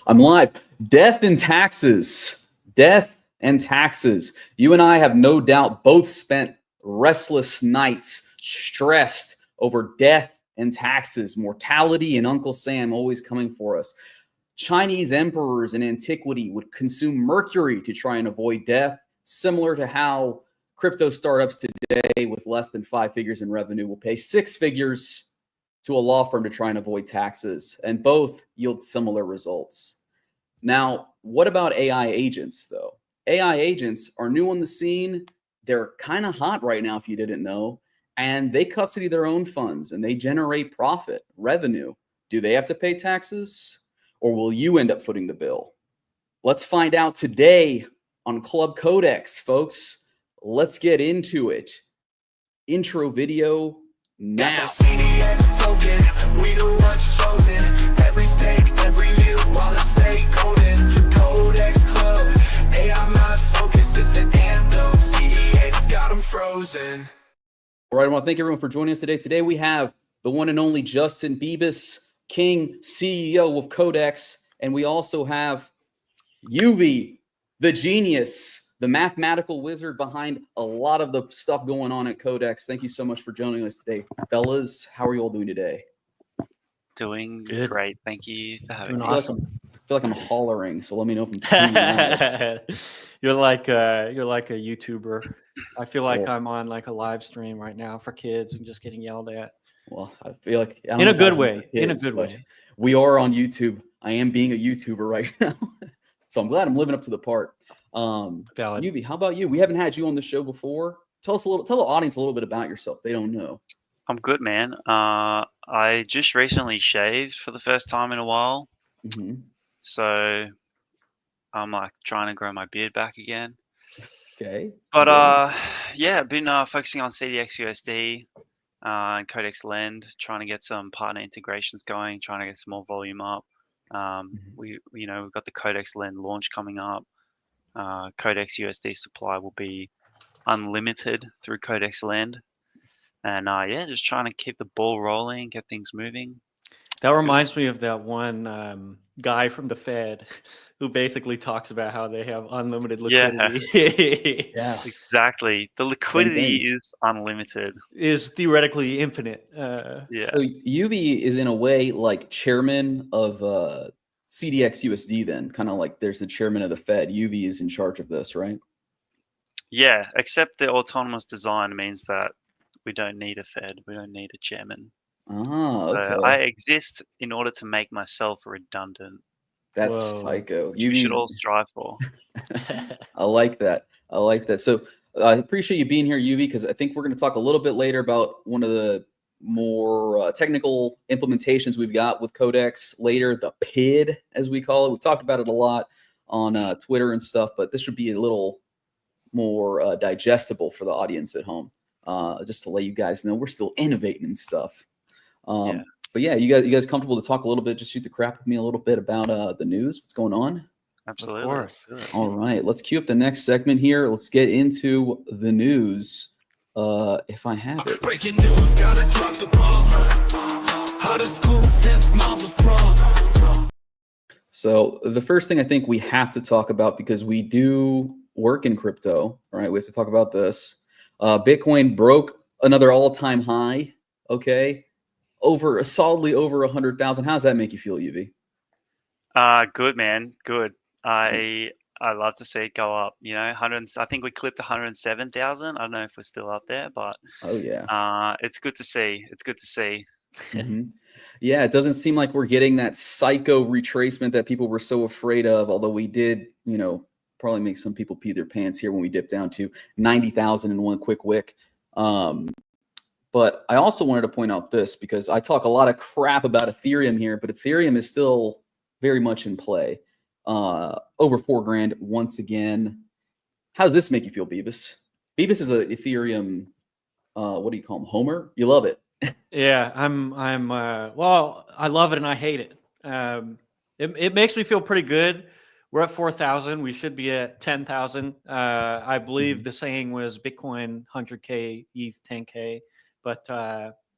I'm live. Death and taxes. Death and taxes. You and I have no doubt both spent restless nights, stressed over death and taxes, mortality, and Uncle Sam always coming for us. Chinese emperors in antiquity would consume mercury to try and avoid death, similar to how crypto startups today with less than 5 figures in revenue will pay 6 figures to a law firm to try and avoid taxes, and both yield similar results. Now, what about AI agents, though? AI agents are new on the scene. They're kind of hot right now, if you didn't know, and they custody their own funds and they generate profit, revenue. Do they have to pay taxes, or will you end up footing the bill? Let's find out today on Club Codex, folks. Let's get into it. Intro video now. We the ones chosen. Every state, every year, while I stay golden. Codex Club, AI mind focus. It's an anthem. CDX got them frozen. All right, I want to thank everyone for joining us today. Today we have the one and only Justin Bibas, King, CEO of Codex, and we also have Yuvi, the genius, the mathematical wizard behind a lot of the stuff going on at Codex. Thank you so much for joining us today. Fellas, how are you all doing today? Doing Good. great. Thank you for having me. Awesome. I feel like I'm hollering, so let me know if I'm tuning out. You're like a YouTuber. I feel like Cool. I'm on like a live stream right now for kids and just getting yelled at. Well, I feel like I don't In know a good guys way. with In a kids, good but way. we are on YouTube. I am being a YouTuber right now, so I'm glad I'm living up to the part. Valid. Yuvi, how about you? We haven't had you on the show before. Tell the audience a little bit about yourself. They don't know. I'm good, man. I just recently shaved for the first time in a while, so I'm like trying to grow my beard back again. Okay. But yeah, I've been focusing on CDX USD and Codex Lend, trying to get some partner integrations going, trying to get some more volume up. We've got the Codex Lend launch coming up. Codex USD supply will be unlimited through Codex Lend. And yeah, just trying to keep the ball rolling, get things moving. That reminds me of that one guy from the Fed who basically talks about how they have unlimited liquidity. Yeah, exactly. The liquidity is unlimited. Is theoretically infinite. Yeah. So Yuvi is in a way like chairman of CDX USD. Then kind of like there's the chairman of the Fed. Yuvi is in charge of this, right? Yeah, except the autonomous design means that we don't need a Fed. We don't need a chairman. So okay. I exist in order to make myself redundant. That's psycho. You should all strive for. I like that. So I appreciate you being here, Yuvi, because I think we're going to talk a little bit later about one of the more technical implementations we've got with Codex later, the PID, as we call it. We've talked about it a lot on Twitter and stuff, but this should be a little more digestible for the audience at home. Just to let you guys know, we're still innovating and stuff. But yeah, you guys comfortable to talk a little bit, just shoot the crap with me a little bit about the news, what's going on? Absolutely. Of course. All right, let's cue up the next segment here. Let's get into the news. If I have it. Breaking news, gotta drop the bomb. Out of school since Marvel's prom. So the first thing I think we have to talk about, because we do work in crypto, right? We have to talk about this. Bitcoin broke another all-time high. Okay, solidly over 100,000. How does that make you feel, Yuvi? Good, man. Good. I love to see it go up. You know, I think we clipped 107,000. I don't know if we're still up there, but oh yeah, it's good to see. It's good to see. Yeah, it doesn't seem like we're getting that psycho retracement that people were so afraid of. Although we did, probably make some people pee their pants here when we dipped down to 90,000 in one quick wick. But I also wanted to point out this, because I talk a lot of crap about Ethereum here, but Ethereum is still very much in play. Over $4,000 once again. How does this make you feel, Bibas? Bibas is a Ethereum, what do you call him? Homer? You love it. Yeah, well, I love it and I hate it. It makes me feel pretty good. We're at 4,000. We should be at 10,000. I believe the saying was Bitcoin 100K, ETH 10K, but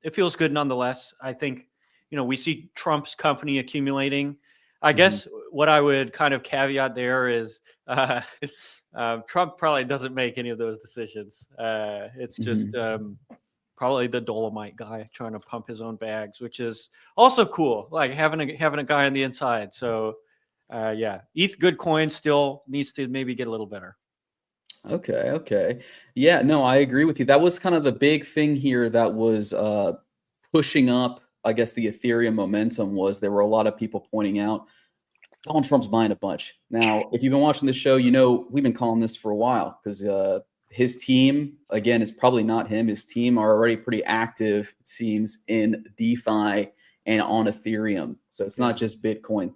it feels good nonetheless. I think, we see Trump's company accumulating. I guess what I would kind of caveat there is Trump probably doesn't make any of those decisions. It's just probably the Dolomite guy trying to pump his own bags, which is also cool, like having a guy on the inside. So yeah, ETH good coin still needs to maybe get a little better. Okay. Yeah, no, I agree with you. That was kind of the big thing here that was pushing up, I guess, the Ethereum momentum. Was there were a lot of people pointing out Donald Trump's buying a bunch. Now, if you've been watching the show, you know we've been calling this for a while because his team, again, is probably not him. His team are already pretty active, it seems, in DeFi and on Ethereum. So it's not just Bitcoin.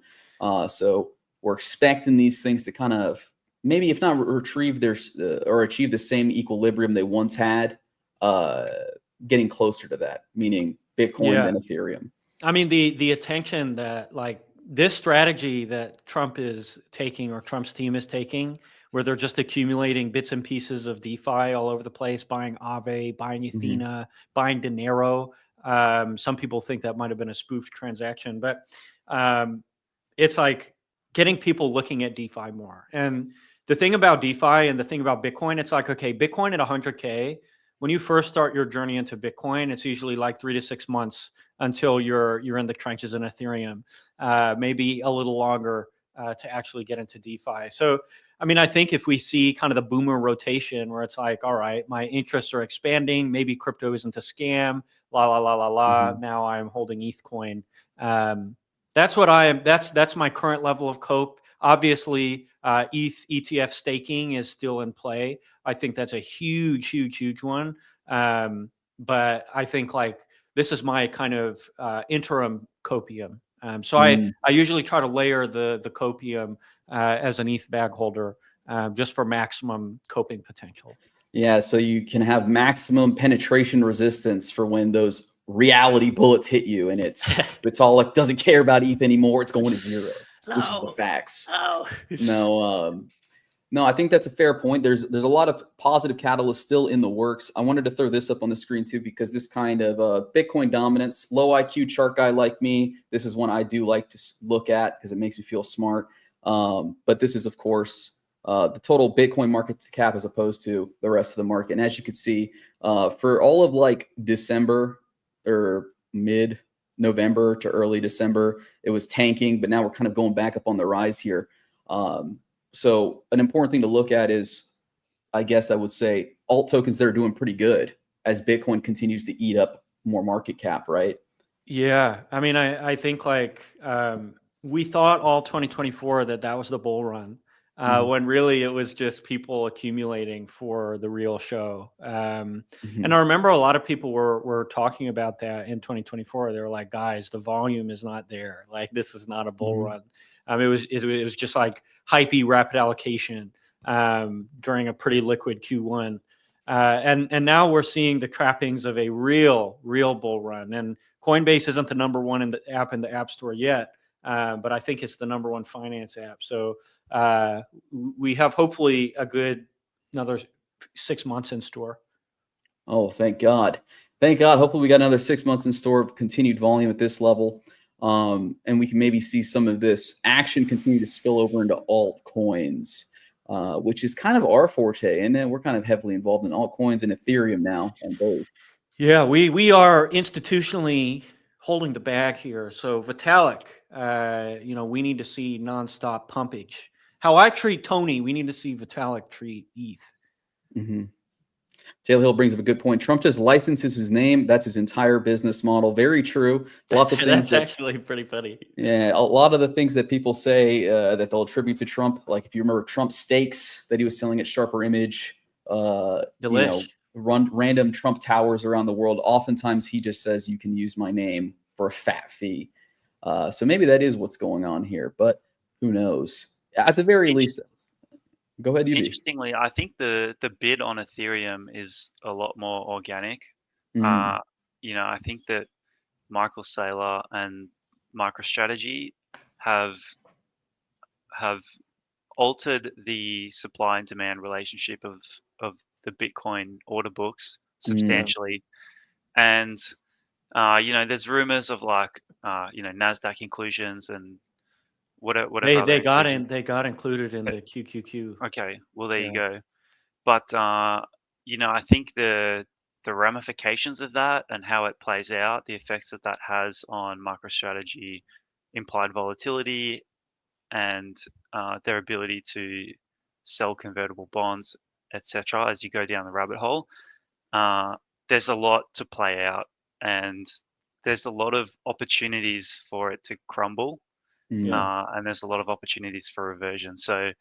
So we're expecting these things to kind of maybe, if not retrieve their or achieve the same equilibrium they once had, getting closer to that, meaning Bitcoin and Ethereum. I mean, the attention that like this strategy that Trump is taking or Trump's team is taking, where they're just accumulating bits and pieces of DeFi all over the place, buying Aave, buying Athena, buying Dinero. Some people think that might have been a spoofed transaction, but it's like getting people looking at DeFi more. And the thing about DeFi and the thing about Bitcoin, it's like, okay, Bitcoin at 100K, when you first start your journey into Bitcoin, it's usually like 3 to 6 months until you're in the trenches in Ethereum, maybe a little longer to actually get into DeFi. So, I mean, I think if we see kind of the boomer rotation where it's like, all right, my interests are expanding, maybe crypto isn't a scam, now I'm holding ETH coin. That's my current level of cope. Obviously, ETH ETF staking is still in play. I think that's a huge one. But I think like this is my kind of interim copium. So I usually try to layer the copium as an ETH bag holder just for maximum coping potential. Yeah, so you can have maximum penetration resistance for when those reality bullets hit you, and it's all like doesn't care about ETH anymore. It's going to zero. Which is the facts. No, I think that's a fair point. There's a lot of positive catalysts still in the works. I wanted to throw this up on the screen too, because this kind of Bitcoin dominance, low IQ chart guy like me, this is one I do like to look at because it makes me feel smart. But this is, of course, the total Bitcoin market cap as opposed to the rest of the market. And as you can see, for all of like December or mid-November to early December, it was tanking, but now we're kind of going back up on the rise here. So an important thing to look at is, I guess I would say, alt tokens that are doing pretty good as Bitcoin continues to eat up more market cap, right? Yeah. I mean, I think like we thought all 2024 that was the bull run. When really it was just people accumulating for the real show. And I remember a lot of people were talking about that in 2024. They were like, guys, the volume is not there. Like, this is not a bull run. It was just like hypey rapid allocation during a pretty liquid Q1. And now we're seeing the trappings of a real bull run. And Coinbase isn't the number one in the App Store yet. But I think it's the number one finance app. So we have hopefully another 6 months in store. Oh, thank God. Thank God. Hopefully we got another 6 months in store of continued volume at this level. And we can maybe see some of this action continue to spill over into altcoins, which is kind of our forte. And then we're kind of heavily involved in altcoins and Ethereum now on both. Yeah, we are institutionally holding the bag here. So Vitalik, we need to see nonstop pumpage. How I treat Tony, we need to see Vitalik treat ETH. Taylor Hill brings up a good point. Trump just licenses his name. That's his entire business model. Very true. Lots of things. That's actually pretty funny. Yeah, a lot of the things that people say that they'll attribute to Trump, like if you remember Trump steaks that he was selling at Sharper Image, random Trump towers around the world. Oftentimes he just says you can use my name for a fat fee. So maybe that is what's going on here, but who knows? At the very least, go ahead. Interestingly, I think the bid on Ethereum is a lot more organic. I think that Michael Saylor and MicroStrategy have altered the supply and demand relationship of the Bitcoin order books substantially. And there's rumors of like NASDAQ inclusions and Whatever They other got inclusions. included in the QQQ. Okay, well there you Yeah. go. But I think the ramifications of that and how it plays out, the effects that that has on MicroStrategy, implied volatility, and their ability to sell convertible bonds, etc. As you go down the rabbit hole, uh, there's a lot to play out, and there's a lot of opportunities for it to crumble, Yeah. and there's a lot of opportunities for reversion. So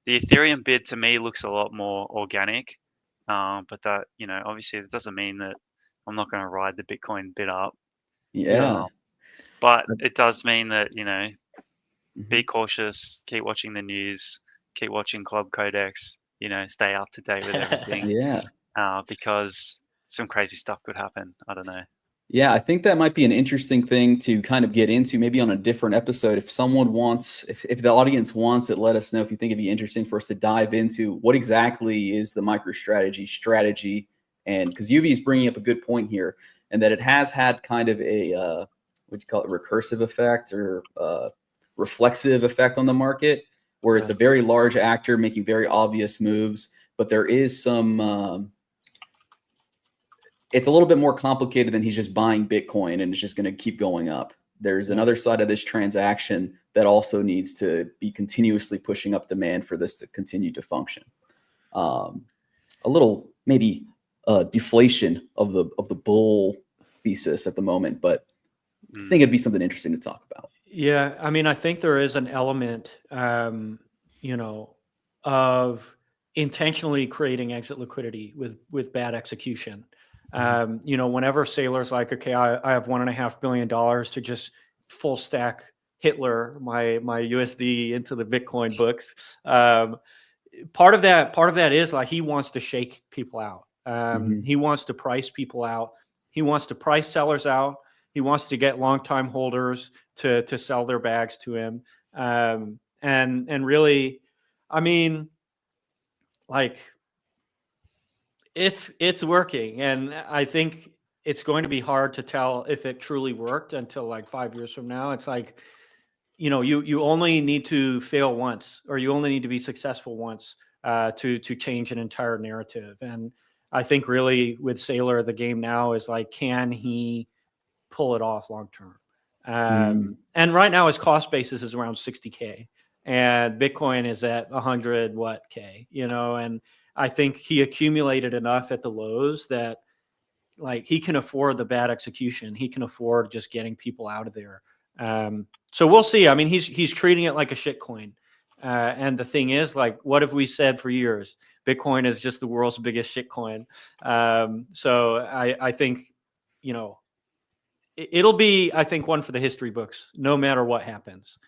the Ethereum bid to me looks a lot more organic, but that obviously it doesn't mean that I'm not going to ride the Bitcoin bid up. Yeah. But it does mean that Mhm. be cautious, keep watching the news, keep watching Club Codex, stay up to date with everything, Yeah. because some crazy stuff could happen. I don't know. Yeah, I think that might be an interesting thing to kind of get into maybe on a different episode. If someone wants, if the audience wants it, let us know if you think it'd be interesting for us to dive into what exactly is the MicroStrategy strategy. And because UV is bringing up a good point here, and that it has had kind of a, what do you call it, recursive effect or reflexive effect on the market, where it's a very large actor making very obvious moves, but there is some, it's a little bit more complicated than he's just buying Bitcoin and it's just going to keep going up. There's another side of this transaction that also needs to be continuously pushing up demand for this to continue to function. A little maybe deflation of the bull thesis at the moment, but I think it'd be something interesting to talk about. Yeah, I mean, I think there is an element, of intentionally creating exit liquidity with bad execution. Whenever Saylor's like, okay, I have $1.5 billion to just full stack Hitler my USD into the Bitcoin books. Part of that is like he wants to shake people out. He wants to price people out. He wants to price sellers out. He wants to get longtime holders to sell their bags to him. And really, I mean, like it's working. And I think it's going to be hard to tell if it truly worked until like 5 years from now. It's like, you only need to fail once, or you only need to be successful once to change an entire narrative. And I think really with Saylor, the game now is like, can he pull it off long term? And right now his cost basis is around 60K, and Bitcoin is at 100 K, and I think he accumulated enough at the lows that like he can afford the bad execution. He can afford just getting people out of there. So we'll see. I mean, he's treating it like a shit coin. And the thing is, like, what have we said for years? Bitcoin is just the world's biggest shit coin. So I think, it'll be, I think, one for the history books, no matter what happens.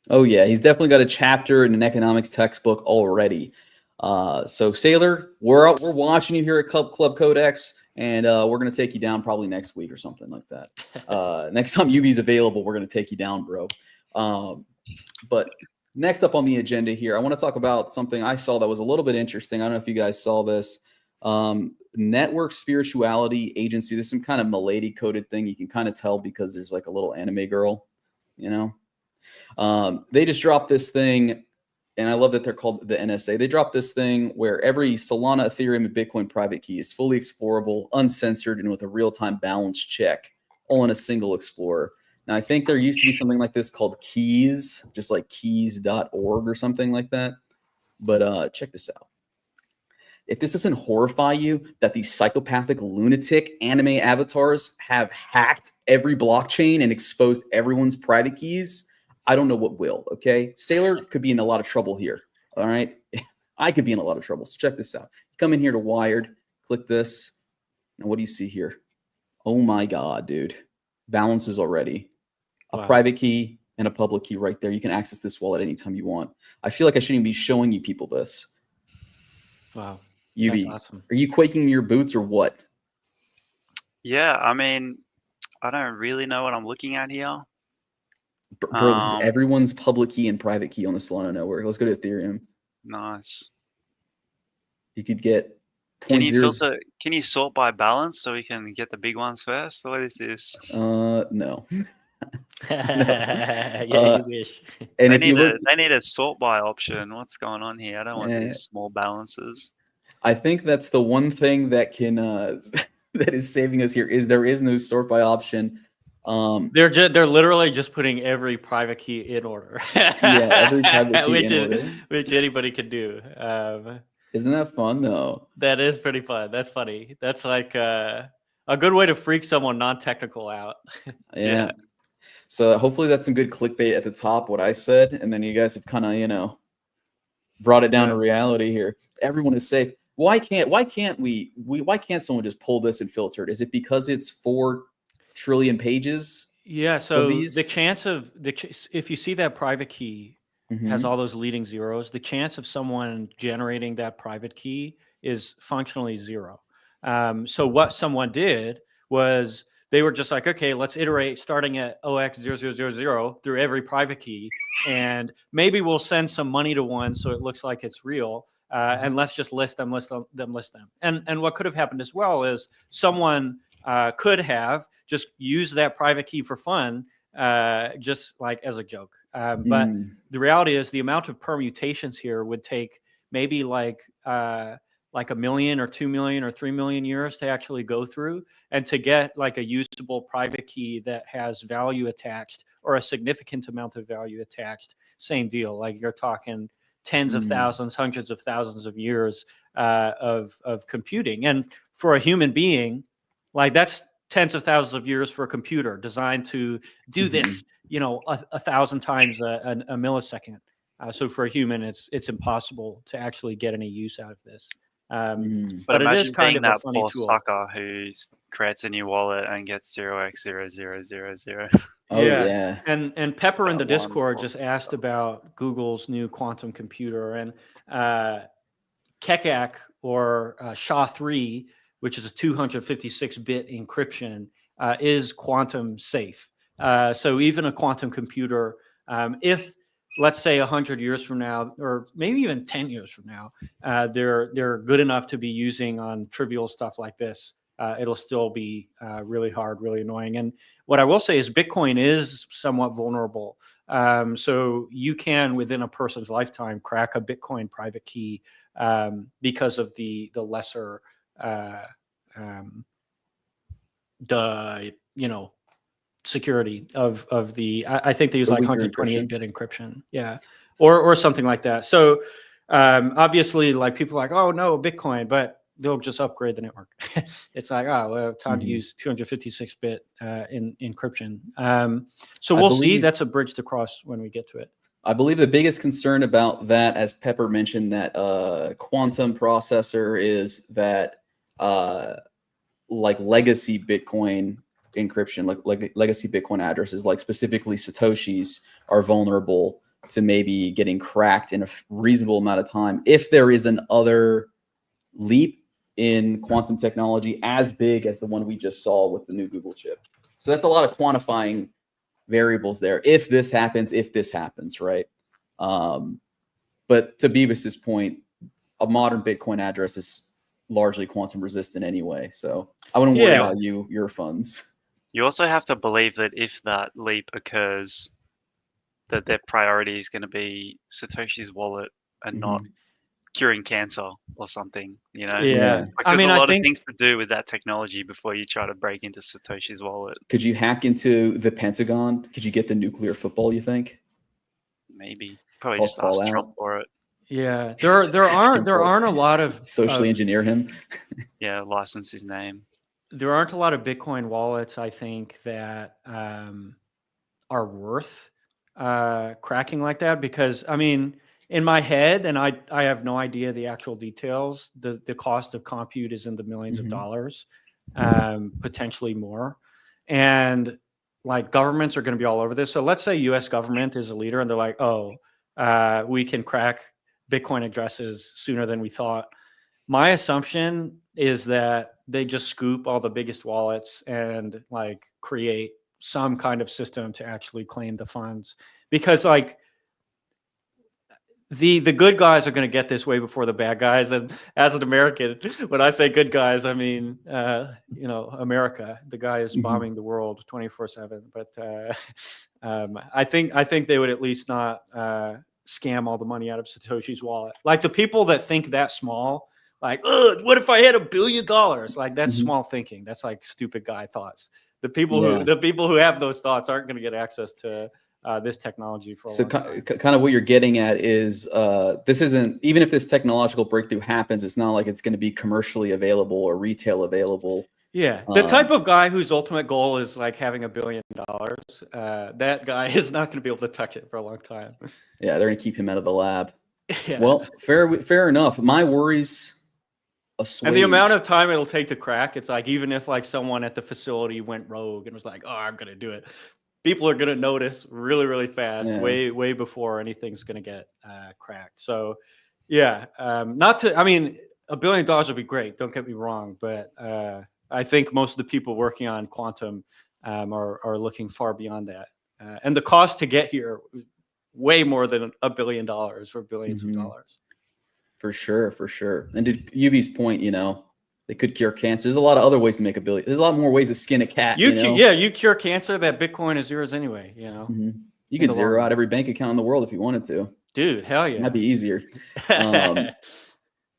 Oh yeah, he's definitely got a chapter in an economics textbook already. So Saylor, we're watching you here at Club Codex, and we're gonna take you down probably next week or something like that. Next time UV's available, we're gonna take you down, bro. But next up on the agenda here, I want to talk about something I saw that was a little bit interesting. I don't know if you guys saw this. Network Spirituality Agency. There's some kind of Milady coded thing. You can kind of tell because there's like a little anime girl, They just dropped this thing, and I love that they're called the NSA. They dropped this thing where every Solana, Ethereum, and Bitcoin private key is fully explorable, uncensored, and with a real-time balance check, all in a single explorer. Now, I think there used to be something like this called Keys, just like keys.org or something like that. But check this out. If this doesn't horrify you that these psychopathic lunatic anime avatars have hacked every blockchain and exposed everyone's private keys, I don't know what will, okay? Saylor could be in a lot of trouble here, all right? I could be in a lot of trouble, so check this out. You come in here to Wired, click this, and what do you see here? Oh my God, dude. Balances already. A private key and a public key right there. You can access this wallet anytime you want. I feel like I shouldn't even be showing you people this. Wow. UV, that's awesome. Are you quaking in your boots or what? Yeah, I mean, I don't really know what I'm looking at here. Bro, this is everyone's public key and private key on the Solana network. Let's go to Ethereum. Nice. You could get Can you sort by balance so we can get the big ones first? What is this? No. Yeah, Uh, you wish. and They if you need look, a they need a sort by option. What's going on here? I don't want eh, these small balances. I think that's the one thing that can that is saving us here is there is no sort by option. They're literally just putting every private key in order. Yeah, every private key which in order. which anybody can do. Isn't that fun though? That is pretty fun. That's funny. That's like a good way to freak someone non-technical out. Yeah. So hopefully that's some good clickbait at the top, what I said, and then you guys have kind of, brought it down to reality here. Everyone is safe. Why can't someone just pull this and filter it? Is it because it's 4 trillion pages Yeah. of So the these? chance of if you see that private key has Mhm. all those leading zeros, the chance of someone generating that private key is functionally zero. So what someone did was they were just like, okay, let's iterate starting at 0x0000 through every private key, and maybe we'll send some money to one so it looks like it's real. And let's just list them. And what could have happened as well is someone could have just used that private key for fun, just like as a joke. But Mm. the reality is the amount of permutations here would take maybe like 1,000,000 or 2,000,000 or 3,000,000 years to actually go through, and to get like a usable private key that has value attached or a significant amount of value attached. Same deal. Like you're talking tens of thousands, hundreds of thousands of years of computing. And for a human being, like that's tens of thousands of years for a computer designed to do this, 1,000 times a millisecond. So for a human, it's impossible to actually get any use out of this. Mm. But But it is imagine kind being of a that funny poor tool. sucker who creates a new wallet and gets 0x0000. Oh Yeah. yeah. And Pepper in the that one Discord poor just asked about Google's new quantum computer, and Keccak or SHA-3, which is a 256-bit encryption, is quantum safe. So even a quantum computer, if let's say 100 years from now, or maybe even 10 years from now, they're good enough to be using on trivial stuff like this, it'll still be really hard, really annoying. And what I will say is Bitcoin is somewhat vulnerable. So you can, within a person's lifetime, crack a Bitcoin private key because of the lesser security of the. I think they use The like weaker 128-bit encryption, yeah, or something like that. So obviously, like people are like, oh no, Bitcoin, but they'll just upgrade the network. It's like, oh, well, time to use 256-bit encryption. So we'll see. That's a bridge to cross when we get to it. I believe the biggest concern about that, as Pepper mentioned, that quantum processor is that like legacy Bitcoin encryption, like legacy Bitcoin addresses, like specifically Satoshi's, are vulnerable to maybe getting cracked in a reasonable amount of time if there is an other leap in quantum technology as big as the one we just saw with the new Google chip. So that's a lot of quantifying variables there. If this happens, right? But to Beavis's point, a modern Bitcoin address is largely quantum resistant anyway. So I wouldn't worry about your funds. You also have to believe that if that leap occurs, that their priority is going to be Satoshi's wallet and not curing cancer or something, Yeah. Like, there's a lot of things to do with that technology before you try to break into Satoshi's wallet. Could you hack into the Pentagon? Could you get the nuclear football, you think? Maybe. Probably just ask Trump for it. Yeah. There aren't a lot of socially engineer him. Yeah, license his name. There aren't a lot of Bitcoin wallets, I think, that are worth cracking like that, because I mean, in my head, and I have no idea the actual details, the cost of compute is in the millions of dollars, potentially more. And like governments are going to be all over this. So let's say US government is a leader and they're like, oh, we can crack Bitcoin addresses sooner than we thought. My assumption is that they just scoop all the biggest wallets and like create some kind of system to actually claim the funds, because like the good guys are going to get this way before the bad guys. And as an American, when I say good guys, I mean America. The guy is bombing the world 24/7. But I think they would at least not scam all the money out of Satoshi's wallet. Like the people that think that small, like, what if I had $1 billion? Like that's small thinking. That's like stupid guy thoughts. The people who have those thoughts aren't going to get access to this technology for a long time. Kind of what you're getting at is this isn't, even if this technological breakthrough happens, it's not like it's going to be commercially available or retail available. Yeah, the type of guy whose ultimate goal is like having $1 billion, that guy is not going to be able to touch it for a long time. Yeah, they're going to keep him out of the lab. Yeah. Well, fair enough. My worries assuaged. And the amount of time it'll take to crack, it's like even if like someone at the facility went rogue and was like, "Oh, I'm going to do it," people are going to notice really, really fast, way before anything's going to get cracked. So, yeah, I mean, $1 billion would be great. Don't get me wrong, but I think most of the people working on quantum are looking far beyond that. And the cost to get here, way more than $1 billion or billions of dollars. For sure. And to UV's point, they could cure cancer. There's a lot of other ways to make $1 billion. There's a lot more ways to skin a cat. You cure cancer. That Bitcoin is yours anyway. You could zero out every bank account in the world if you wanted to. Dude, hell yeah, that'd be easier.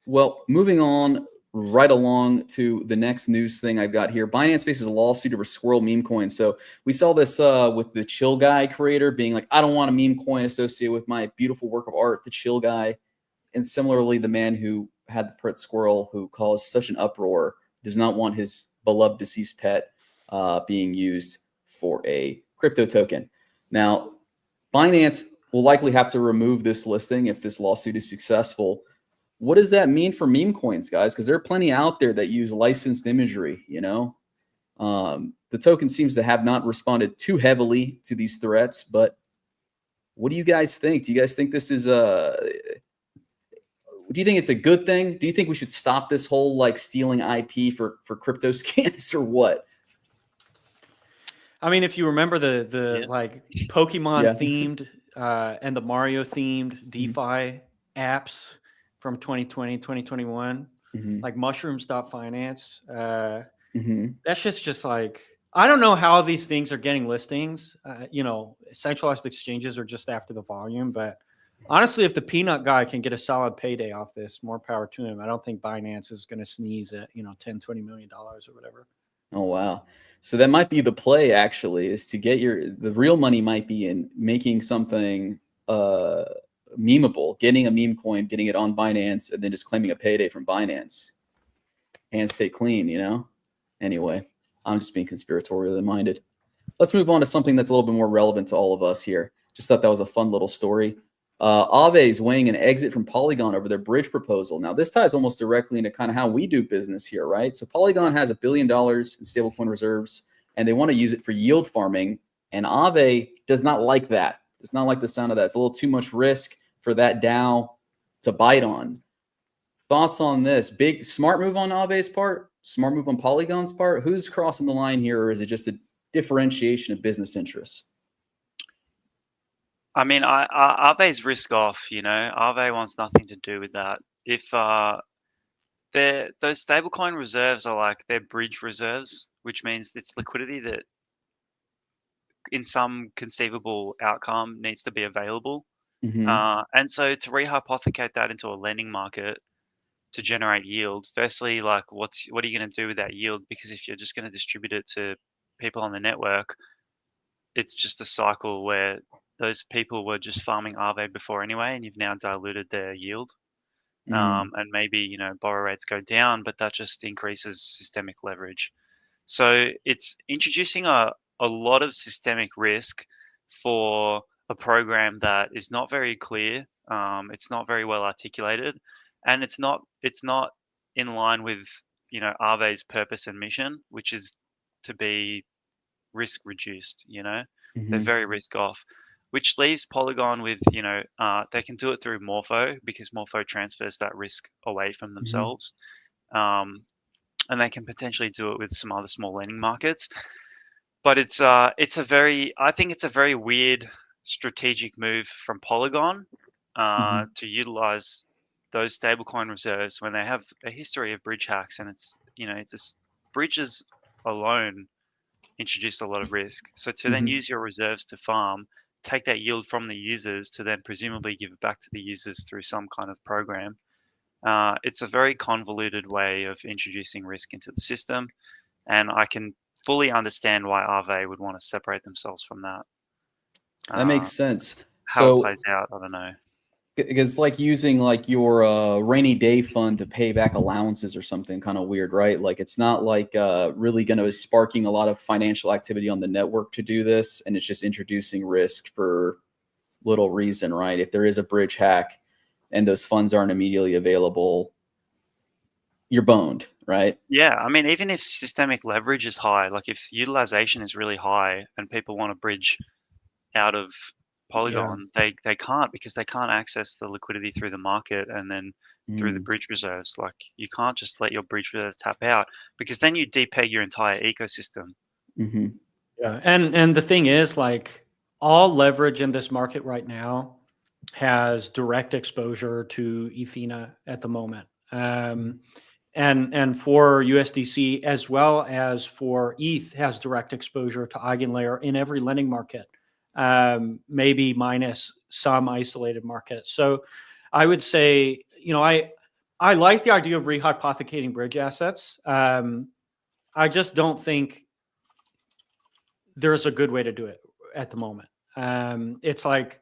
Well, moving on right along to the next news thing I've got here. Binance faces a lawsuit over Squirrel meme coin. So we saw this with the Chill Guy creator being like, I don't want a meme coin associated with my beautiful work of art, the Chill Guy. And similarly, the man who had the pet squirrel who caused such an uproar does not want his beloved deceased pet being used for a crypto token. Now, Binance will likely have to remove this listing if this lawsuit is successful. What does that mean for meme coins, guys? Because there are plenty out there that use licensed imagery, The token seems to have not responded too heavily to these threats, but what do you guys think? Do you guys think this is do you think it's a good thing? Do you think we should stop this whole like stealing IP for crypto scams or what? I mean, if you remember the like Pokemon themed and the Mario themed DeFi apps from 2020, 2021, like Mushroom.finance. That's just like, I don't know how these things are getting listings. Centralized exchanges are just after the volume, but honestly, if the peanut guy can get a solid payday off this, more power to him. I don't think Binance is going to sneeze at, $10, $20 million or whatever. Oh, wow. So that might be the play, actually, is to get the real money might be in making something memeable, getting a meme coin, getting it on Binance, and then just claiming a payday from Binance and stay clean, Anyway, I'm just being conspiratorially minded. Let's move on to something that's a little bit more relevant to all of us here. Just thought that was a fun little story. Aave is weighing an exit from Polygon over their bridge proposal. Now, this ties almost directly into kind of how we do business here, right? So Polygon has $1 billion in stablecoin reserves, and they want to use it for yield farming. And Aave does not like that. Does not like the sound of that. It's a little too much risk for that DAO to bite on. Thoughts on this? Big smart move on Aave's part? Smart move on Polygon's part? Who's crossing the line here, or is it just a differentiation of business interests? I mean, Aave's risk off, Aave wants nothing to do with that. If those stablecoin reserves are like their bridge reserves, which means it's liquidity that in some conceivable outcome needs to be available. And so to rehypothecate that into a lending market to generate yield, firstly, like what are you going to do with that yield? Because if you're just going to distribute it to people on the network, it's just a cycle where those people were just farming Aave before anyway, and you've now diluted their yield. And maybe, borrow rates go down, but that just increases systemic leverage. So it's introducing a lot of systemic risk for a program that is not very clear. It's not very well articulated, and it's not in line with, Aave's purpose and mission, which is to be risk reduced. They're very risk off, which leaves Polygon with, they can do it through Morpho because Morpho transfers that risk away from themselves. And they can potentially do it with some other small lending markets. But I think it's a very weird strategic move from Polygon. to utilize those stablecoin reserves when they have a history of bridge hacks, and bridges alone introduce a lot of risk. So to then use your reserves to farm, take that yield from the users to then presumably give it back to the users through some kind of program. It's a very convoluted way of introducing risk into the system, and I can fully understand why Aave would want to separate themselves from that. That makes sense. How it plays out, I don't know. It's like using like your rainy day fund to pay back allowances or something kind of weird, right? Like it's not like really going to be sparking a lot of financial activity on the network to do this, and it's just introducing risk for little reason, right? If there is a bridge hack and those funds aren't immediately available, you're boned, right? Yeah, I mean, even if systemic leverage is high, like if utilization is really high and people want to bridge out of Polygon, they can't, because they can't access the liquidity through the market and then through the bridge reserves. Like you can't just let your bridge reserves tap out, because then you depeg your entire ecosystem. Yeah, and the thing is, like, all leverage in this market right now has direct exposure to Ethena at the moment. And for USDC as well as for ETH has direct exposure to EigenLayer in every lending market, maybe minus some isolated markets. So I would say, I like the idea of rehypothecating bridge assets. I just don't think there's a good way to do it at the moment. It's like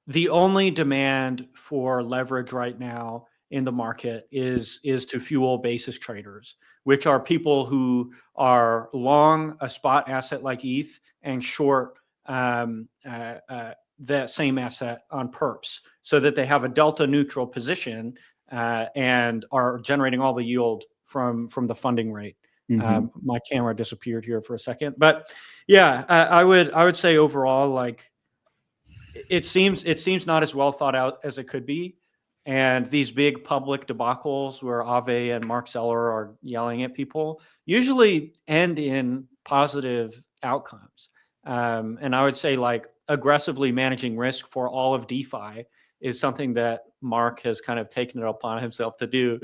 the only demand for leverage right now in the market is to fuel basis traders, which are people who are long a spot asset like ETH and short that same asset on perps, so that they have a delta neutral position and are generating all the yield from the funding rate. My camera disappeared here for a second, but yeah, I would say overall, like, it seems not as well thought out as it could be. And these big public debacles where Aave and Mark Zeller are yelling at people usually end in positive outcomes. And I would say, like, aggressively managing risk for all of DeFi is something that Mark has kind of taken it upon himself to do,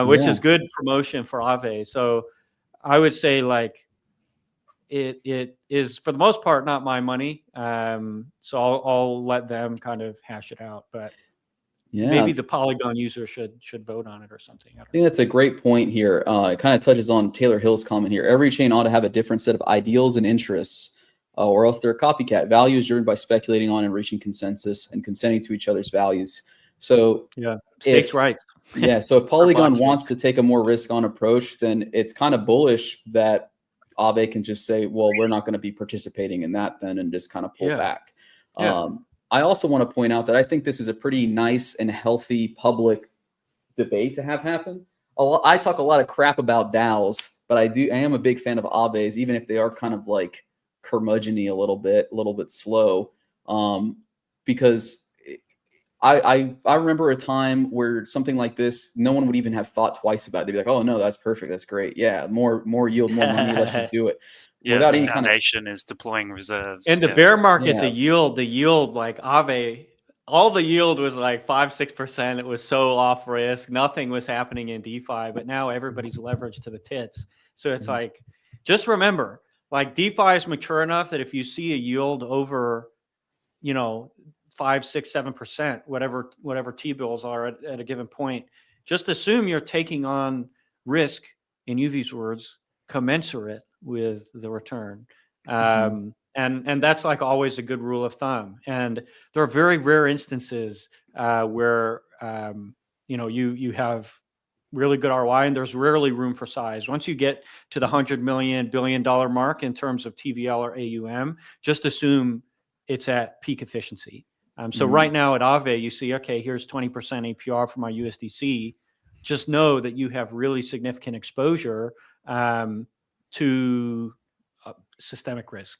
which is good promotion for Aave. So I would say, like, it is for the most part not my money. So I'll let them kind of hash it out, but maybe the Polygon user should vote on it or something. I think that's a great point here. It kind of touches on Taylor Hill's comment here. Every chain ought to have a different set of ideals and interests, or else they're a copycat. Value is driven by speculating on and reaching consensus and consenting to each other's values. So states' rights. So if Polygon wants to take a more risk-on approach, then it's kind of bullish that Aave can just say, well, we're not going to be participating in that then, and just kind of pull back. I also want to point out that I think this is a pretty nice and healthy public debate to have happen. I talk a lot of crap about DAOs, but I am a big fan of Aave's, even if they are kind of like curmudgeon-y a little bit slow, because I remember a time where something like this, no one would even have thought twice about it. They'd be like, oh no, that's perfect, that's great, yeah, more yield, more money, let's just do it. Without any foundation is deploying reserves. In the bear market, the yield, like Aave, all the yield was like 5-6%. It was so off risk. Nothing was happening in DeFi, but now everybody's leveraged to the tits. So it's like, just remember, like, DeFi is mature enough that if you see a yield over, 5, 6, 7%, whatever T-bills are at a given point, just assume you're taking on risk, in UV's words, commensurate with the return. And that's, like, always a good rule of thumb. And there are very rare instances where you have really good ROI, and there's rarely room for size. Once you get to the $100 million billion mark in terms of TVL or AUM, just assume it's at peak efficiency. So right now at Aave, you see, okay, here's 20% APR for my USDC. Just know that you have really significant exposure to systemic risk,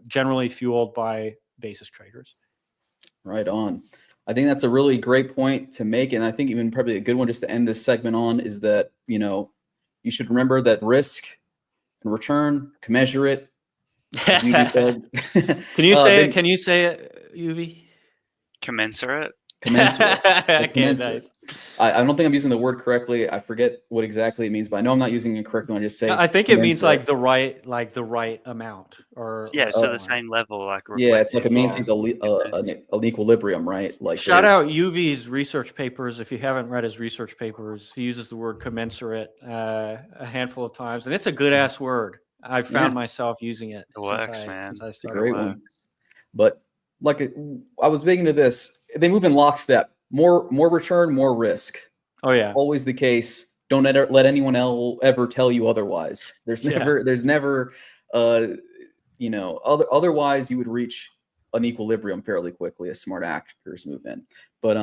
generally fueled by basis traders. Right on. I think that's a really great point to make. And I think even probably a good one just to end this segment on is that, you should remember that risk and return, commensurate, as UV said. Can you say it, UV? Commensurate? Commensurate. Okay, Commensurate. nice. I don't think I'm using the word correctly. I forget what exactly it means, but I know I'm not using it correctly. I just say I think it means commensurate. like the right amount or Yeah, so to the on. same level, like Yeah, it's like it reflecting maintains an equilibrium, right? Like Shout they're- out UV's research papers. If you haven't read his research papers, he uses the word commensurate a handful of times, and it's a good ass word. I've found Yeah. myself using it It works, man. since I It's a started. great working. one. But like I was big into this, they move in lockstep. More return, more risk. Oh yeah, Always the case. Don't let anyone else ever tell you otherwise. There's Yeah. never otherwise you would reach an equilibrium fairly quickly as smart actors move in. But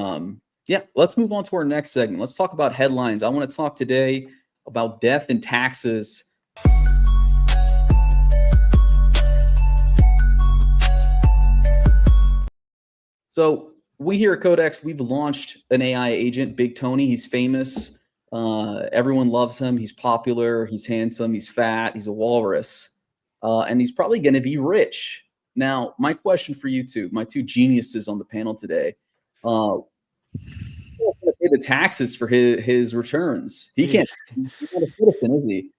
yeah, let's move on to our next segment. Let's talk about headlines. I want to talk today about death and taxes. So we here at Codex, we've launched an AI agent, Big Tony. He's famous. Everyone loves him. He's popular. He's handsome. He's fat. He's a walrus. And he's probably going to be rich. Now, my question for you two, my two geniuses on the panel today, who's going to pay the taxes for his returns? He can't. He's not a citizen, is he?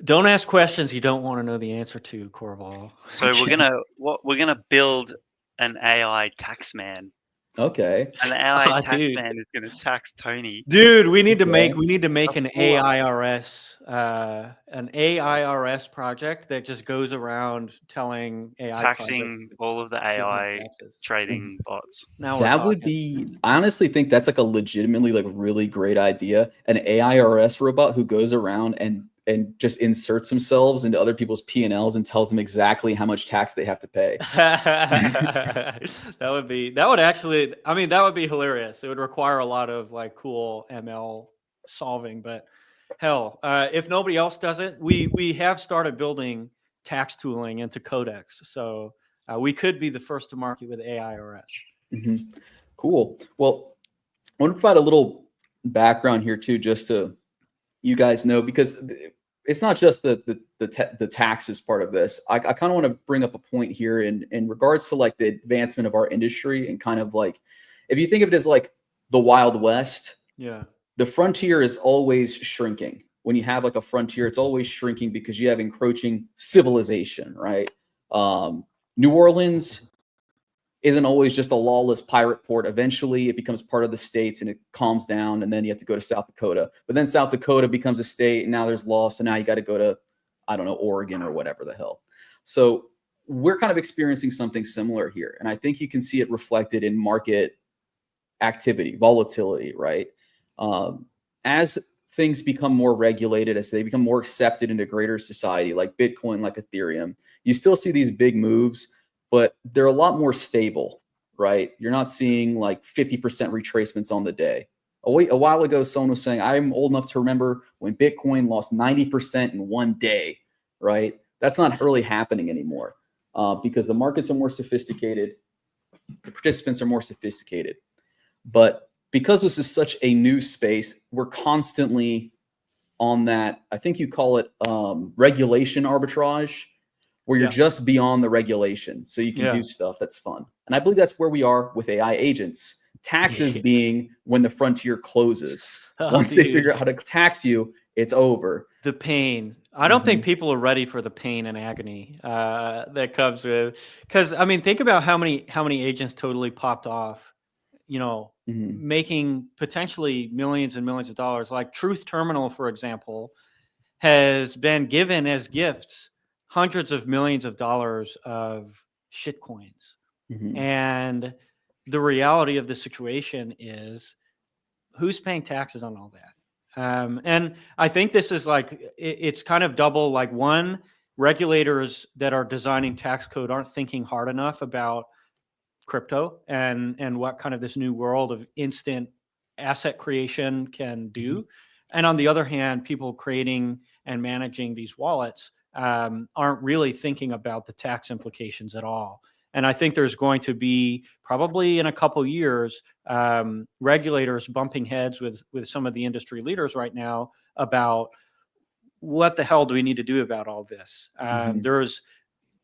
don't ask questions you don't want to know the answer to, Corval. So we're gonna build an AI tax man. Okay. An AI tax Dude. man is gonna tax Tony. Dude, we need to Okay. make an Of course. AIRS project that just goes around telling AI Taxing projects all of the to give them AI taxes. trading bots. Now we're That would talking. be, I honestly think that's like a legitimately like really great idea. An AIRS robot who goes around and just inserts themselves into other people's P&Ls and tells them exactly how much tax they have to pay. that would be hilarious. It would require a lot of like cool ML solving, but hell, if nobody else does it, we have started building tax tooling into Codex, so we could be the first to market with AIRS. Mhm. Cool. Well, I want to provide a little background here too, just to you guys know, because it's not just the taxes part of this. I kind of want to bring up a point here in regards to like the advancement of our industry and kind of like, if you think of it as like the Wild West, Yeah. the frontier is always shrinking. When you have like a frontier, it's always shrinking because you have encroaching civilization, right? New Orleans isn't always just a lawless pirate port. Eventually it becomes part of the states and it calms down, and then you have to go to South Dakota. But then South Dakota becomes a state and now there's law. So now you got to go to, I don't know, Oregon or whatever the hell. So we're kind of experiencing something similar here. And I think you can see it reflected in market activity, volatility, right? As things become more regulated, as they become more accepted into greater society, like Bitcoin, like Ethereum, you still see these big moves, but they're a lot more stable, right? You're not seeing like 50% retracements on the day. A while ago, someone was saying, I'm old enough to remember when Bitcoin lost 90% in one day, right? That's not really happening anymore because the markets are more sophisticated. The participants are more sophisticated. But because this is such a new space, we're constantly on that, I think you call it regulation arbitrage, where you're just beyond the regulation. So you can do stuff that's fun. And I believe that's where we are with AI agents. Taxes being when the frontier closes. Once they figure out how to tax you, it's over. The pain. I don't think people are ready for the pain and agony that comes with, because I mean, think about how many agents totally popped off, you know, making potentially millions and millions of dollars. Like Truth Terminal, for example, has been given as gifts hundreds of millions of dollars of shit coins. And the reality of the situation is, who's paying taxes on all that? And I think this is like, it's kind of double, like one, regulators that are designing tax code aren't thinking hard enough about crypto and what kind of this new world of instant asset creation can do. And on the other hand, people creating and managing these wallets aren't really thinking about the tax implications at all. And I think there's going to be, probably in a couple years, regulators bumping heads with some of the industry leaders right now about what the hell do we need to do about all this. There's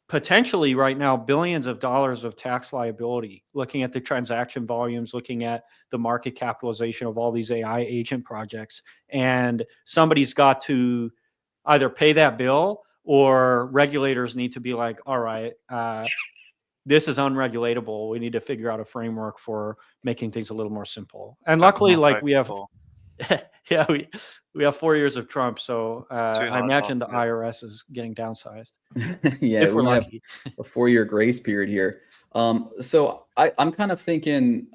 potentially right now billions of dollars of tax liability, looking at the transaction volumes, looking at the market capitalization of all these AI agent projects. And somebody's got to either pay that bill, or regulators need to be like, all right, this is unregulatable. We need to figure out a framework for making things a little more simple. And That's luckily, not like we have, vocal. yeah, we have 4 years of Trump, so Too I hard imagine the fast, man. IRS is getting downsized Yeah, if we we're might have lucky. a 4-year grace period here. So I'm kind of thinking,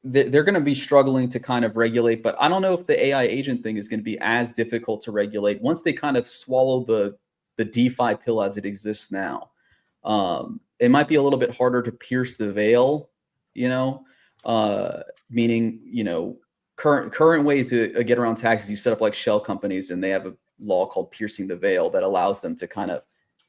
they're going to be struggling to kind of regulate, but I don't know if the AI agent thing is going to be as difficult to regulate once they kind of swallow the DeFi pill as it exists now. It might be a little bit harder to pierce the veil, meaning, current ways to get around taxes. You set up like shell companies, and they have a law called piercing the veil that allows them to kind of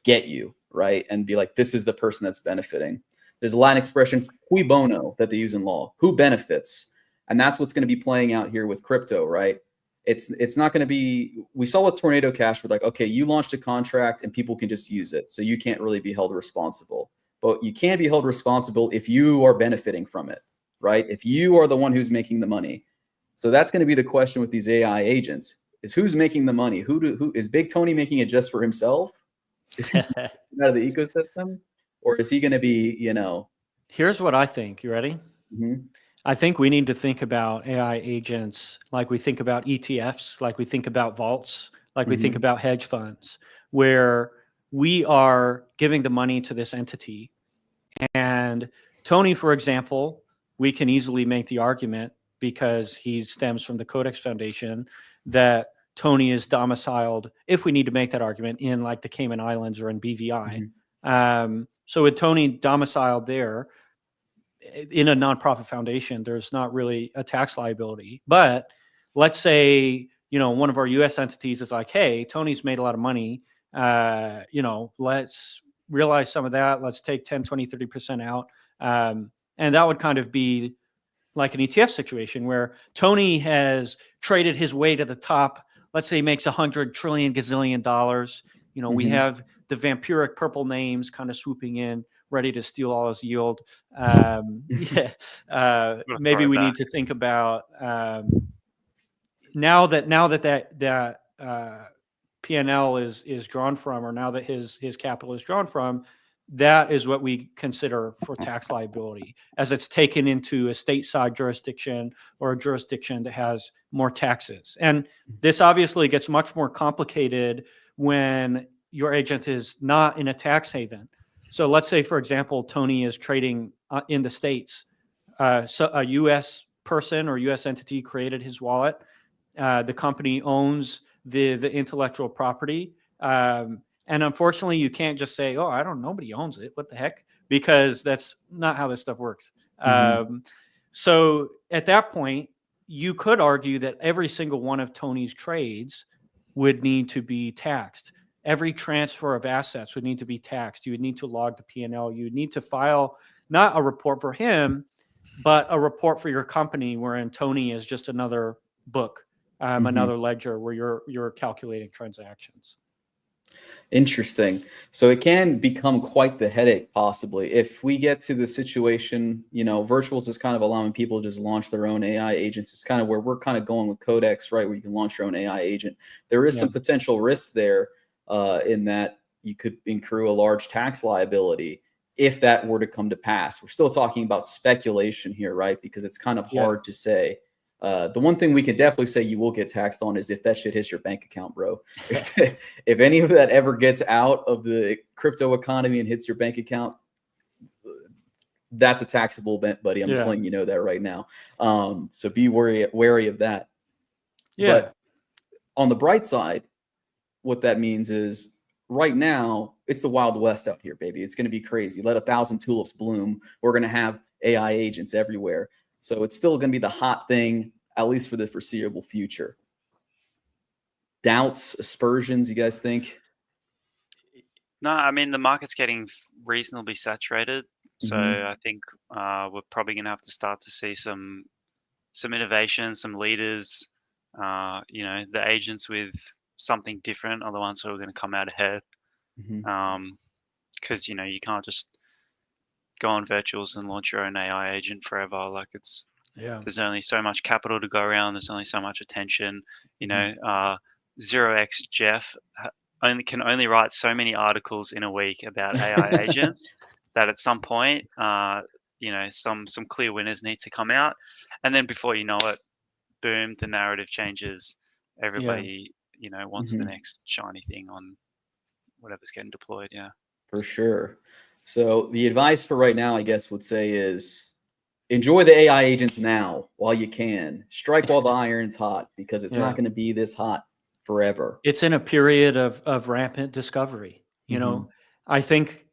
get you, right, and be like, this is the person that's benefiting. There's a Latin expression, cui bono, that they use in law. Who benefits? And that's what's going to be playing out here with crypto, right? It's not going to be. We saw with Tornado Cash, we're like, okay, you launched a contract and people can just use it, so you can't really be held responsible. But you can be held responsible if you are benefiting from it, right? If you are the one who's making the money. So that's going to be the question with these AI agents: is who's making the money? Who is Big Tony making it just for himself? Is he out of the ecosystem? Or is he going to be, Here's what I think. You ready? mhm. I think we need to think about AI agents like we think about ETFs, like we think about vaults, like we think about hedge funds, where we are giving the money to this entity. And Tony, for example, we can easily make the argument, because he stems from the Codex Foundation, that Tony is domiciled, if we need to make that argument, in like the Cayman Islands or in BVI. So with Tony domiciled there in a nonprofit foundation, there's not really a tax liability. But let's say, one of our US entities is like, hey, Tony's made a lot of money. Let's realize some of that. Let's take 10, 20, 30% out. And that would kind of be like an ETF situation where Tony has traded his way to the top. Let's say he makes $100 trillion gazillion dollars. We have the vampiric purple names kind of swooping in, ready to steal all his yield. Maybe we need to think about now that P&L is drawn from, or now that his capital is drawn from, that is what we consider for tax liability, as it's taken into a stateside jurisdiction or a jurisdiction that has more taxes. And this obviously gets much more complicated when your agent is not in a tax haven. So let's say, for example, Tony is trading in the States. So a U.S. person or U.S. entity created his wallet. The company owns the intellectual property. And unfortunately, you can't just say, oh, nobody owns it. What the heck? Because that's not how this stuff works. So at that point, you could argue that every single one of Tony's trades would need to be taxed. Every transfer of assets would need to be taxed. You would need to log the P&L. You would need to file not a report for him, but a report for your company, wherein Tony is just another book, another ledger where you're calculating transactions. Interesting. So it can become quite the headache, possibly, if we get to the situation. Virtuals is kind of allowing people to just launch their own AI agents. It's kind of where we're kind of going with Codex, right? Where you can launch your own AI agent. There is some potential risks there, in that you could accrue a large tax liability if that were to come to pass. We're still talking about speculation here, right? Because it's kind of hard to say. The one thing we can definitely say you will get taxed on is if that shit hits your bank account, bro. If any of that ever gets out of the crypto economy and hits your bank account, that's a taxable event, buddy. I'm just letting you know that right now. So be wary of that. But on the bright side, what that means is right now it's the Wild West out here, baby. It's going to be crazy. Let 1,000 tulips bloom. We're going to have AI agents everywhere. So it's still going to be the hot thing, at least for the foreseeable future. Doubts, aspersions, you guys think? No, I mean, the market's getting reasonably saturated. So I think we're probably going to have to start to see some innovation, some leaders. The agents with something different are the ones who are going to come out ahead. Mhm. Because you can't just go on virtuals and launch your own AI agent forever. Like Yeah. there's only so much capital to go around. There's only so much attention. Mhm. 0x Jeff can only write so many articles in a week about AI agents that at some point, some clear winners need to come out, and then before you know it, boom, the narrative changes. Yeah. Everybody, wants the Mhm. next shiny thing on whatever's getting deployed. Yeah. For sure. So the advice for right now, I guess, would say is enjoy the AI agents now while you can. Strike while the iron's hot because it's not Yeah. going to be this hot forever. It's in a period of rampant discovery. Mhm. I think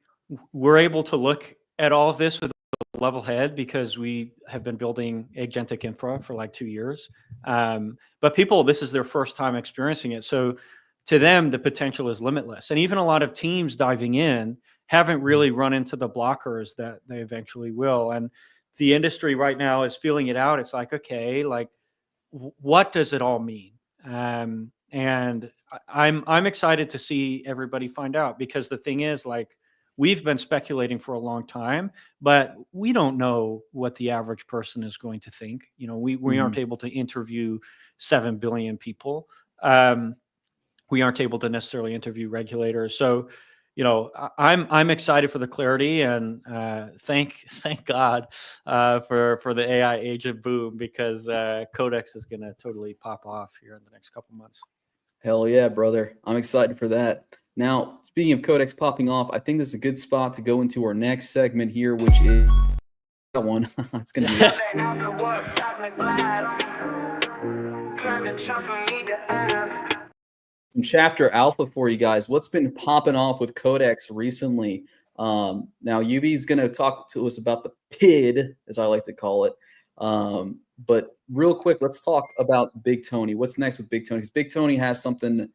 we're able to look at all of this with a level head because we have been building agentic infra for like 2 years. But people, this is their first time experiencing it. So to them, the potential is limitless. And even a lot of teams diving in haven't really run into the blockers that they eventually will. And the industry right now is feeling it out. It's like, okay, like what does it all mean? And I'm excited to see everybody find out because the thing is, like, we've been speculating for a long time, but we don't know what the average person is going to think. We aren't Mhm. able to interview 7 billion people. Um, we aren't able to necessarily interview regulators. So, I'm excited for the clarity, and thank God for the AI agent boom because Codex is going to totally pop off here in the next couple months. Hell yeah, brother. I'm excited for that. Now, speaking of Codex popping off, I think this is a good spot to go into our next segment here, which is that one. It's going to be this. Some chapter alpha for you guys. What's been popping off with Codex recently? Now, UV is going to talk to us about the PID, as I like to call it. But real quick, let's talk about Big Tony. What's next with Big Tony? Because Big Tony has something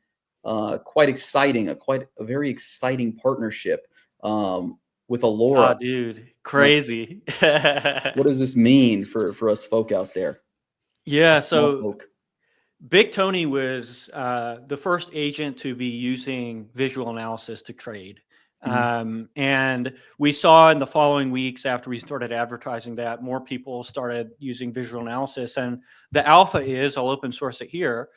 quite exciting, a very exciting partnership with Alora. Oh, dude, Like, crazy. what does this mean for us folk out there, Yeah, us small so folk? Big Tony was the first agent to be using visual analysis to trade. Mhm. And we saw in the following weeks after we started advertising that more people started using visual analysis. And the alpha is, I'll open source it here.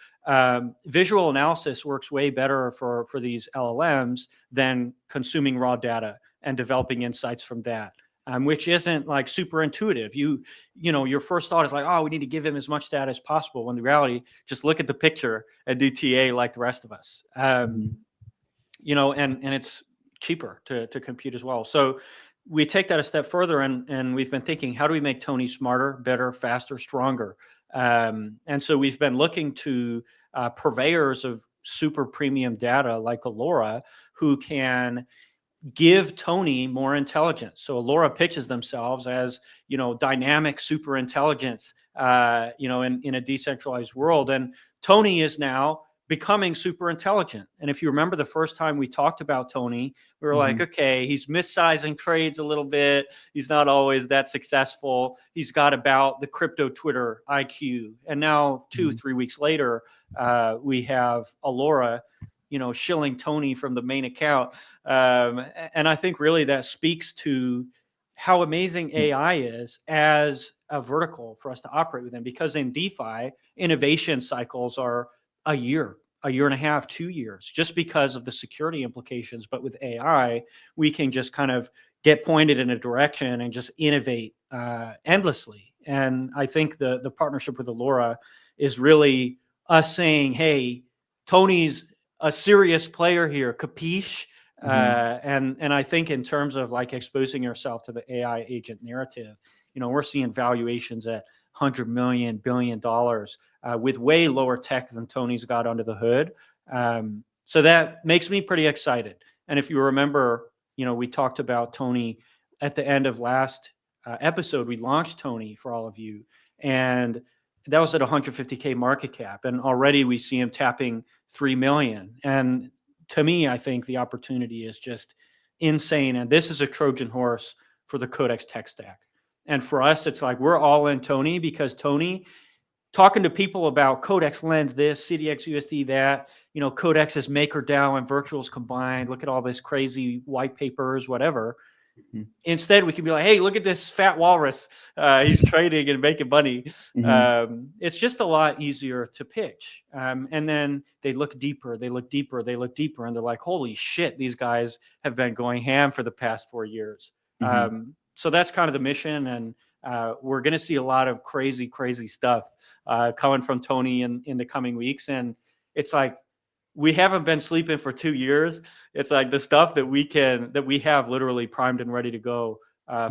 Visual analysis works way better for these LLMs than consuming raw data and developing insights from that. Which isn't like super intuitive. Your first thought is like, oh, we need to give him as much data as possible. When the reality, just look at the picture and do TA like the rest of us. Mhm. And it's cheaper to compute as well. So we take that a step further, and we've been thinking, how do we make Tony smarter, better, faster, stronger? And so we've been looking to purveyors of super premium data like Alora, who can give Tony more intelligence. So Alora pitches themselves as, dynamic super intelligence, in a decentralized world. And Tony is now becoming super intelligent. And if you remember the first time we talked about Tony, we were like, Mhm. okay, he's missizing trades a little bit. He's not always that successful. He's got about the crypto Twitter IQ. And now 2-3 weeks later, we have Alora, shilling Tony from the main account. And I think really that speaks to how amazing AI is as a vertical for us to operate within. Because in DeFi, innovation cycles are a year and a half, 2 years, just because of the security implications. But with AI, we can just kind of get pointed in a direction and just innovate endlessly. And I think the partnership with Alora is really us saying, hey, Tony's a serious player here, capiche? Mhm. And I think in terms of like exposing yourself to the AI agent narrative, we're seeing valuations at $100 billion with way lower tech than Tony's got under the hood. So that makes me pretty excited. And if you remember, we talked about Tony at the end of last episode. We launched Tony for all of you, and that was at 150K market cap, and already we see him tapping 3 million. And to me, I think the opportunity is just insane. And this is a Trojan horse for the Codex tech stack. And for us, it's like we're all in Tony because Tony talking to people about Codex Lend this, CDX USD that, Codex is MakerDAO and Virtuals combined. Look at all this crazy white papers, whatever. Mhm. Instead, we could be like, hey, look at this fat walrus. He's trading and making money. Mhm. It's just a lot easier to pitch. And then they look deeper, they look deeper, they look deeper, and they're like, holy shit, these guys have been going ham for the past 4 years. So that's kind of the mission. And we're going to see a lot of crazy, crazy stuff coming from Tony in the coming weeks. And it's like, we haven't been sleeping for 2 years. It's like the stuff that we have literally primed and ready to go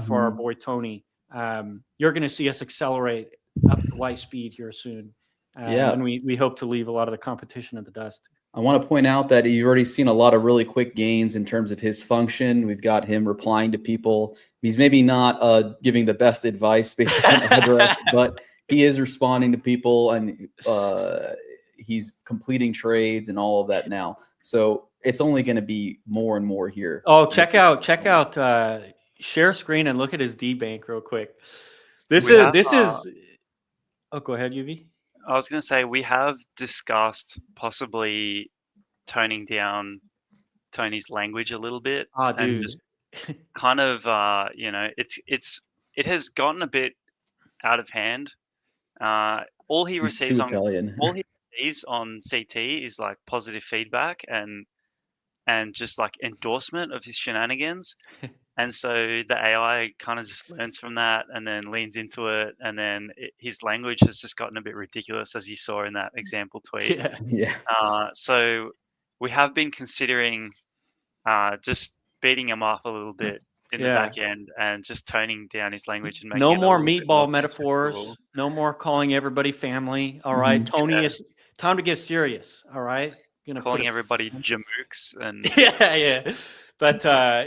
for our boy Tony. You're going to see us accelerate up to light speed here soon. Yeah. And we hope to leave a lot of the competition in the dust. I want to point out that you've already seen a lot of really quick gains in terms of his function. We've got him replying to people. He's maybe not giving the best advice based on address, but he is responding to people, and he's completing trades and all of that now. So it's only going to be more and more here. Oh, check out share screen and look at his DBank real quick. This is. Oh, go ahead, UV. I was going to say, we have discussed possibly toning down Tony's language a little bit. Oh, dude. And just kind of, it has gotten a bit out of hand. All he receives on CT is like positive feedback and just like endorsement of his shenanigans. And so the AI kind of just learns from that and then leans into it. And then his language has just gotten a bit ridiculous, as you saw in that example tweet. Yeah. So we have been considering just beating him up a little bit in the back end and just toning down his language and making no it more a little bit meatball more metaphors. accessible. No more calling everybody family. All right, Tony, is time to get serious. All right, calling everybody jamooks and yeah. But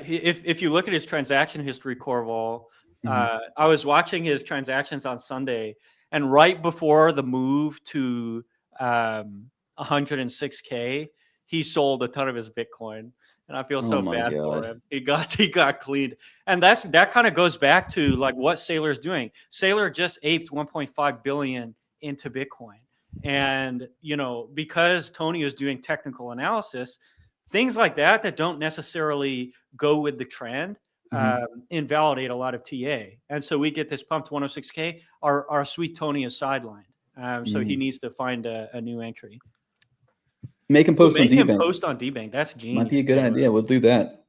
if you look at his transaction history, Corval, I was watching his transactions on Sunday, and right before the move to 106K, he sold a ton of his Bitcoin, and I feel so bad for him. He got cleaned, and that kind of goes back to like what Saylor's doing. Saylor just aped 1.5 billion into Bitcoin, and because Tony is doing technical analysis, things like that don't necessarily go with the trend invalidate a lot of TA. And so we get this pump to 106K. Our sweet Tony is sidelined. So he needs to find a new entry. Make him post on DBank. That's genius. Might be a good idea. We'll do that.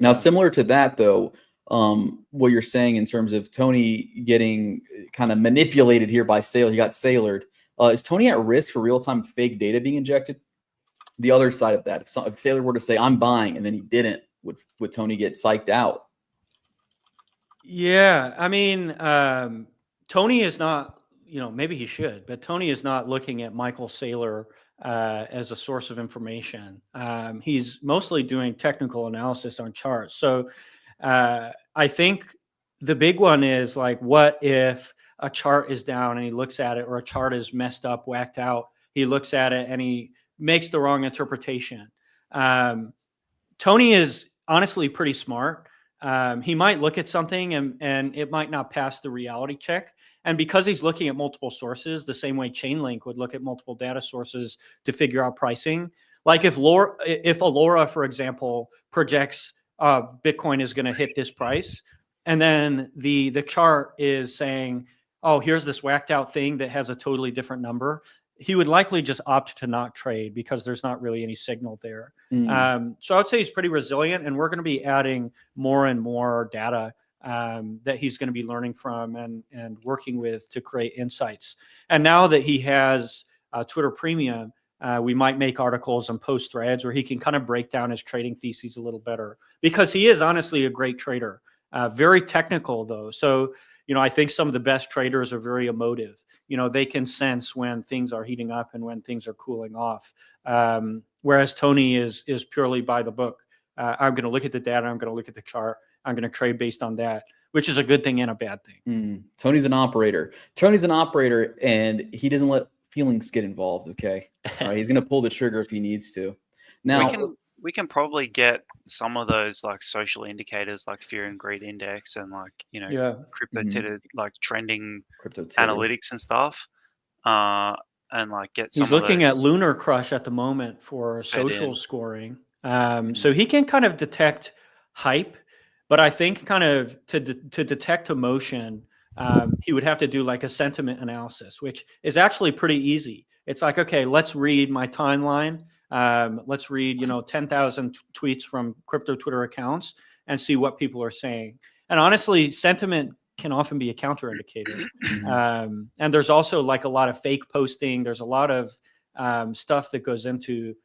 Now, similar to that, though, what you're saying in terms of Tony getting kind of manipulated here by Saylor, he got Saylored. Is Tony at risk for real-time fake data being injected? The other side of that, if Saylor were to say, I'm buying, and then he didn't, would Tony get psyched out? Yeah, I mean, Tony is not, maybe he should, but Tony is not looking at Michael Saylor as a source of information. He's mostly doing technical analysis on charts. So I think the big one is like, what if a chart is down and he looks at it, or a chart is messed up, whacked out, he looks at it and he makes the wrong interpretation. Tony is honestly pretty smart. He might look at something and it might not pass the reality check. And because he's looking at multiple sources, the same way Chainlink would look at multiple data sources to figure out pricing. Like if Alora, for example, projects Bitcoin is going to hit this price, and then the chart is saying, oh, here's this whacked out thing that has a totally different number, he would likely just opt to not trade because there's not really any signal there. So I would say he's pretty resilient, and we're going to be adding more and more data that he's going to be learning from and working with to create insights. And now that he has Twitter Premium, we might make articles and post threads where he can kind of break down his trading theses a little better, because he is honestly a great trader, very technical though. So, I think some of the best traders are very emotive. They can sense when things are heating up and when things are cooling off. Whereas Tony is purely by the book. I'm going to look at the data. I'm going to look at the chart. I'm going to trade based on that, which is a good thing and a bad thing. Tony's an operator. And he doesn't let feelings get involved. Okay. All right, he's going to pull the trigger if he needs to. Now we can probably get some of those like social indicators like fear and greed index and like, crypto titted like trending analytics and stuff. and like get He's some of looking those at Lunar Crush at the moment for fed social in. scoring. So he can kind of detect hype, but I think kind of to detect emotion, he would have to do like a sentiment analysis, which is actually pretty easy. It's like, okay, let's read my timeline. Let's read, 10,000 tweets from crypto Twitter accounts and see what people are saying. And honestly, sentiment can often be a counter indicator. And there's also like a lot of fake posting. There's a lot of stuff that goes into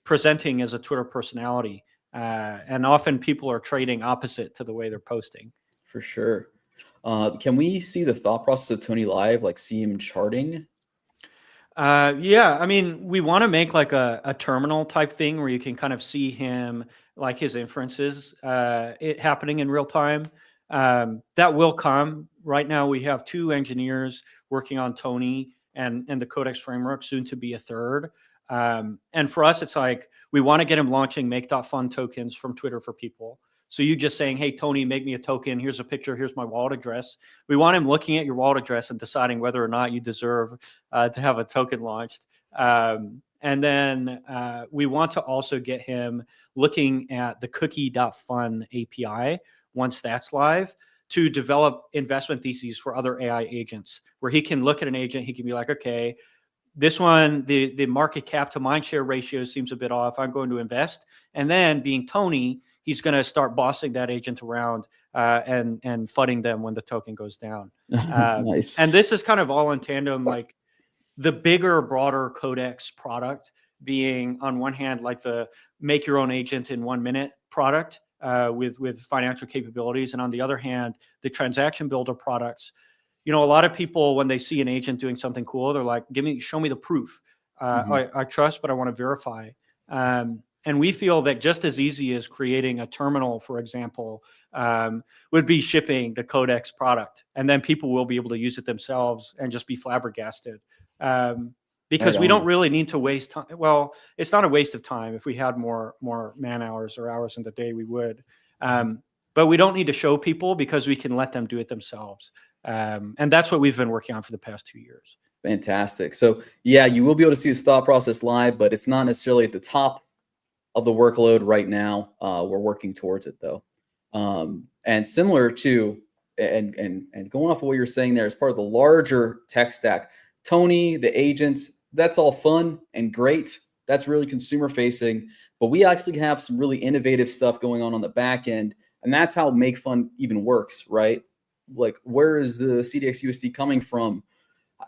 presenting as a Twitter personality. And often people are trading opposite to the way they're posting. For sure. Can we see the thought process of Tony live, like see him charting? Yeah, I mean, we want to make like a terminal type thing where you can kind of see him, like his inferences, it happening in real time. That will come. Right now, we have 2 engineers working on Tony and the Codex framework, soon to be a third. And for us, it's like we want to get him launching Make.Fun tokens from Twitter for people. So you just saying, hey, Tony, make me a token. Here's a picture. Here's my wallet address. We want him looking at your wallet address and deciding whether or not you deserve to have a token launched. And then we want to also get him looking at the cookie.fun API once that's live to develop investment theses for other AI agents, where he can look at an agent. He can be like, okay, this one, the market cap to mind share ratio seems a bit off. I'm going to invest. And then being Tony, he's going to start bossing that agent around and fudding them when the token goes down. Nice. And this is kind of all in tandem, like the bigger, broader Codex product being on one hand, like the make your own agent in 1 minute product with financial capabilities. And on the other hand, the transaction builder products. A lot of people, when they see an agent doing something cool, they're like, show me the proof. I trust, but I want to verify. And we feel that just as easy as creating a terminal, for example, would be shipping the Codex product. And then people will be able to use it themselves and just be flabbergasted. Because Right we don't on. really need to waste time. Well, it's not a waste of time. If we had more man hours or hours in the day, we would. But we don't need to show people because we can let them do it themselves. And that's what we've been working on for the past 2 years. Fantastic. So yeah, you will be able to see his thought process live, but it's not necessarily at the top of the workload right now. We're working towards it though. And similar to, and going off of what you're saying there, as part of the larger tech stack, Tony, the agents, that's all fun and great. That's really consumer facing, but we actually have some really innovative stuff going on the back end. And that's how Make Fun even works, right? Like, where is the CDX USD coming from?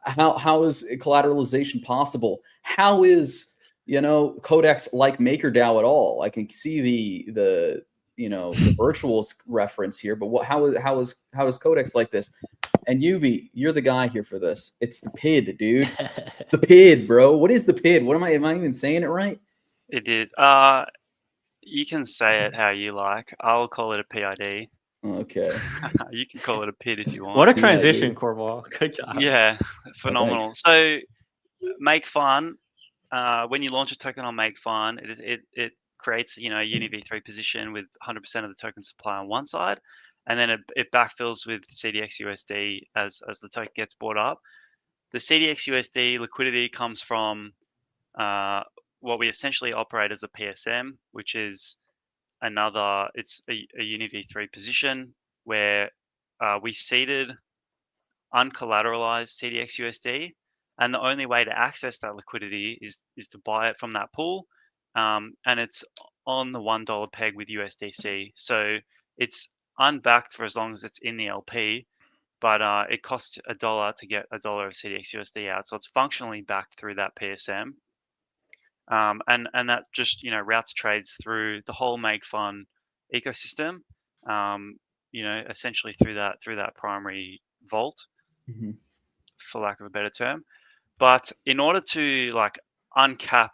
How is collateralization possible? How is, Codex like MakerDAO at all? I can see the virtuals reference here, but how is Codex like this? And UV, you're the guy here for this. It's the PID, dude. The PID, bro. What is the PID? Am I even saying it right? It is. You can say it how you like. I'll call it a PID. Okay. You can call it a PID if you want. What a transition, Corval. Good job. Yeah, phenomenal. Thanks. So, Make Fun. When you launch a token on Make Fun, it creates a UniV3 position with 100% of the token supply on one side, and then it backfills with CDX USD as the token gets bought up. The CDX USD liquidity comes from what we essentially operate as a PSM, which is it's a UniV3 position where we seeded uncollateralized CDX USD, and the only way to access that liquidity is to buy it from that pool, and it's on the $1 peg with USDC. So it's unbacked for as long as it's in the LP, but it costs $1 to get $1 of CDX USD out. So it's functionally backed through that PSM. And that just routes trades through the whole Make Fun ecosystem, essentially through that primary vault, for lack of a better term. But in order to uncap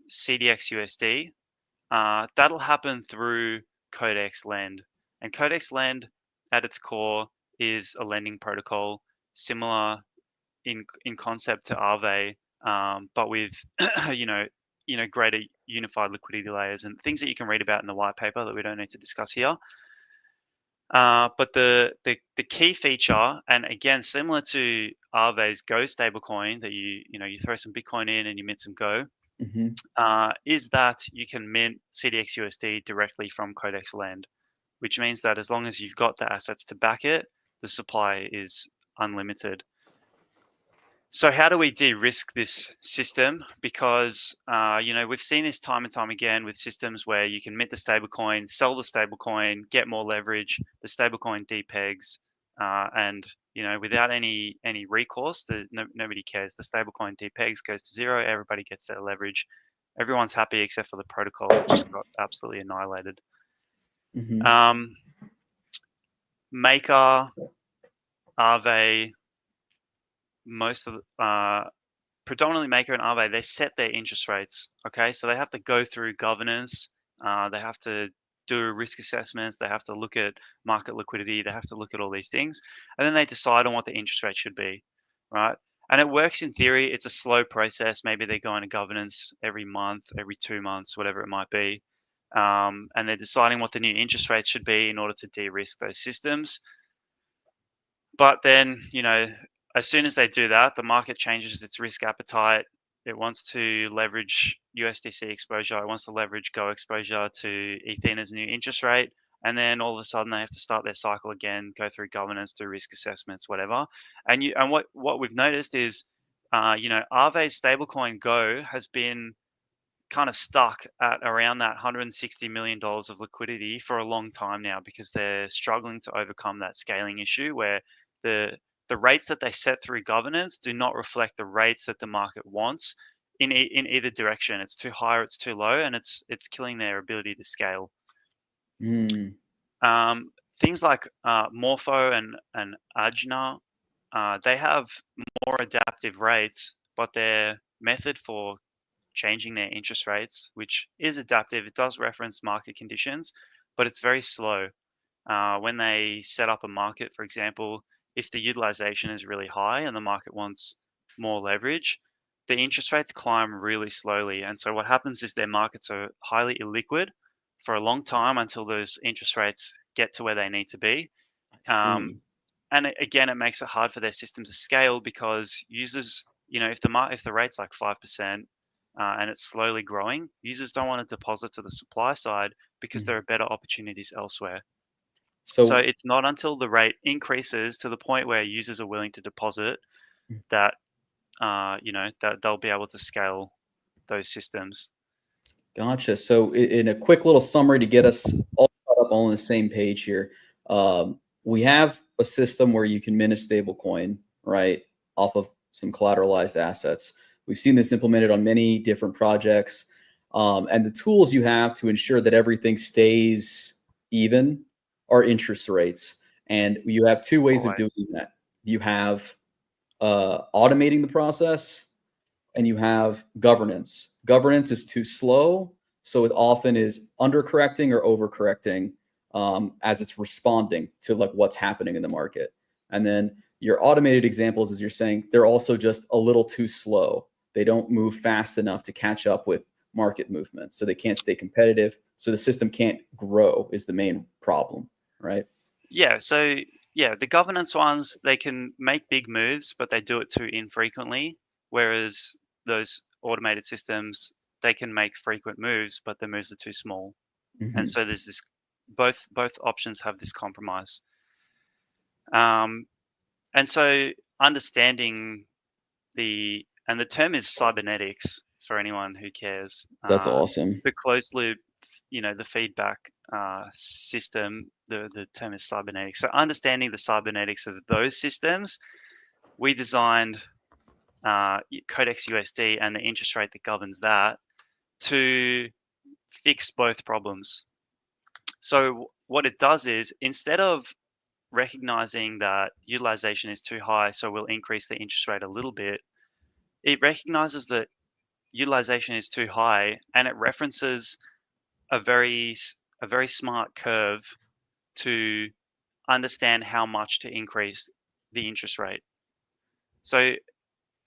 CDX USD, that'll happen through Codex Lend. And Codex Lend at its core is a lending protocol similar in concept to Aave, but with greater unified liquidity layers and things that you can read about in the white paper that we don't need to discuss here. But the key feature, and again similar to Aave's Go stablecoin that you throw some Bitcoin in and you mint some Go, Hmm. is that you can mint CDXUSD directly from Codex Lend, which means that as long as you've got the assets to back it, the supply is unlimited. So how do we de-risk this system? Because we've seen this time and time again with systems where you can mint the stablecoin, sell the stablecoin, get more leverage. The stablecoin depegs, and without any recourse, nobody cares. The stablecoin depegs, goes to zero. Everybody gets their leverage. Everyone's happy except for the protocol, which just got absolutely annihilated. Hmm. Maker, Aave, most of predominantly Maker and Aave, they set their interest rates. Okay, so they have to go through governance. They have to do risk assessments. They have to look at market liquidity. They have to look at all these things, and then they decide on what the interest rate should be, right? And it works in theory. It's a slow process. Maybe they go into governance every month, every 2 months, whatever it might be, and they're deciding what the new interest rates should be in order to de-risk those systems. But then, as soon as they do that, the market changes its risk appetite. It wants to leverage USDC exposure. It wants to leverage Go exposure to Athena's new interest rate. And then all of a sudden they have to start their cycle again, go through governance, do risk assessments, whatever. And what we've noticed is, Aave's stablecoin Go has been kind of stuck at around that $160 million of liquidity for a long time now, because they're struggling to overcome that scaling issue where the rates that they set through governance do not reflect the rates that the market wants in either direction. It's too high or it's too low, and it's killing their ability to scale. Mm. Things like Morpho and Ajna, they have more adaptive rates, but their method for changing their interest rates, which is adaptive, it does reference market conditions, but it's very slow. When they set up a market, for example, if the utilization is really high and the market wants more leverage, the interest rates climb really slowly. And so what happens is their markets are highly illiquid for a long time until those interest rates get to where they need to be. I Um, see. and again, it makes it hard for their system to scale, because users, if the rate's like 5%, and it's slowly growing, users don't want to deposit to the supply side because Mhm. there are better opportunities elsewhere. So So it's not until the rate increases to the point where users are willing to deposit that that they'll be able to scale those systems. gotcha. So in a quick little summary to get us all caught up all on the same page here, we have a system where you can mint a stable coin, right, off of some collateralized assets. We've seen this implemented on many different projects. And the tools you have to ensure that everything stays even are interest rates. And you have two ways of Always. doing that. You have automating the process, and you have governance. Governance is too slow, so it often is undercorrecting or overcorrecting as it's responding to like what's happening in the market. And then your automated examples, as you're saying, they're also just a little too slow. They don't move fast enough to catch up with market movements, so they can't stay competitive. So the system can't grow is the main problem, right? Yeah. So yeah, the governance ones, they can make big moves, but they do it too infrequently. Whereas those automated systems, they can make frequent moves, but the moves are too small. And Mhm. so there's this, both options have this compromise. Um, and so understanding the term is cybernetics for anyone who cares. That's awesome. The closed loop, the feedback system, the term is cybernetics. So understanding the cybernetics of those systems, we designed Codex USD and the interest rate that governs that to fix both problems. So what it does is, instead of recognizing that utilization is too high, so we'll increase the interest rate a little bit, it recognizes that utilization is too high, and it references a very smart curve to understand how much to increase the interest rate. So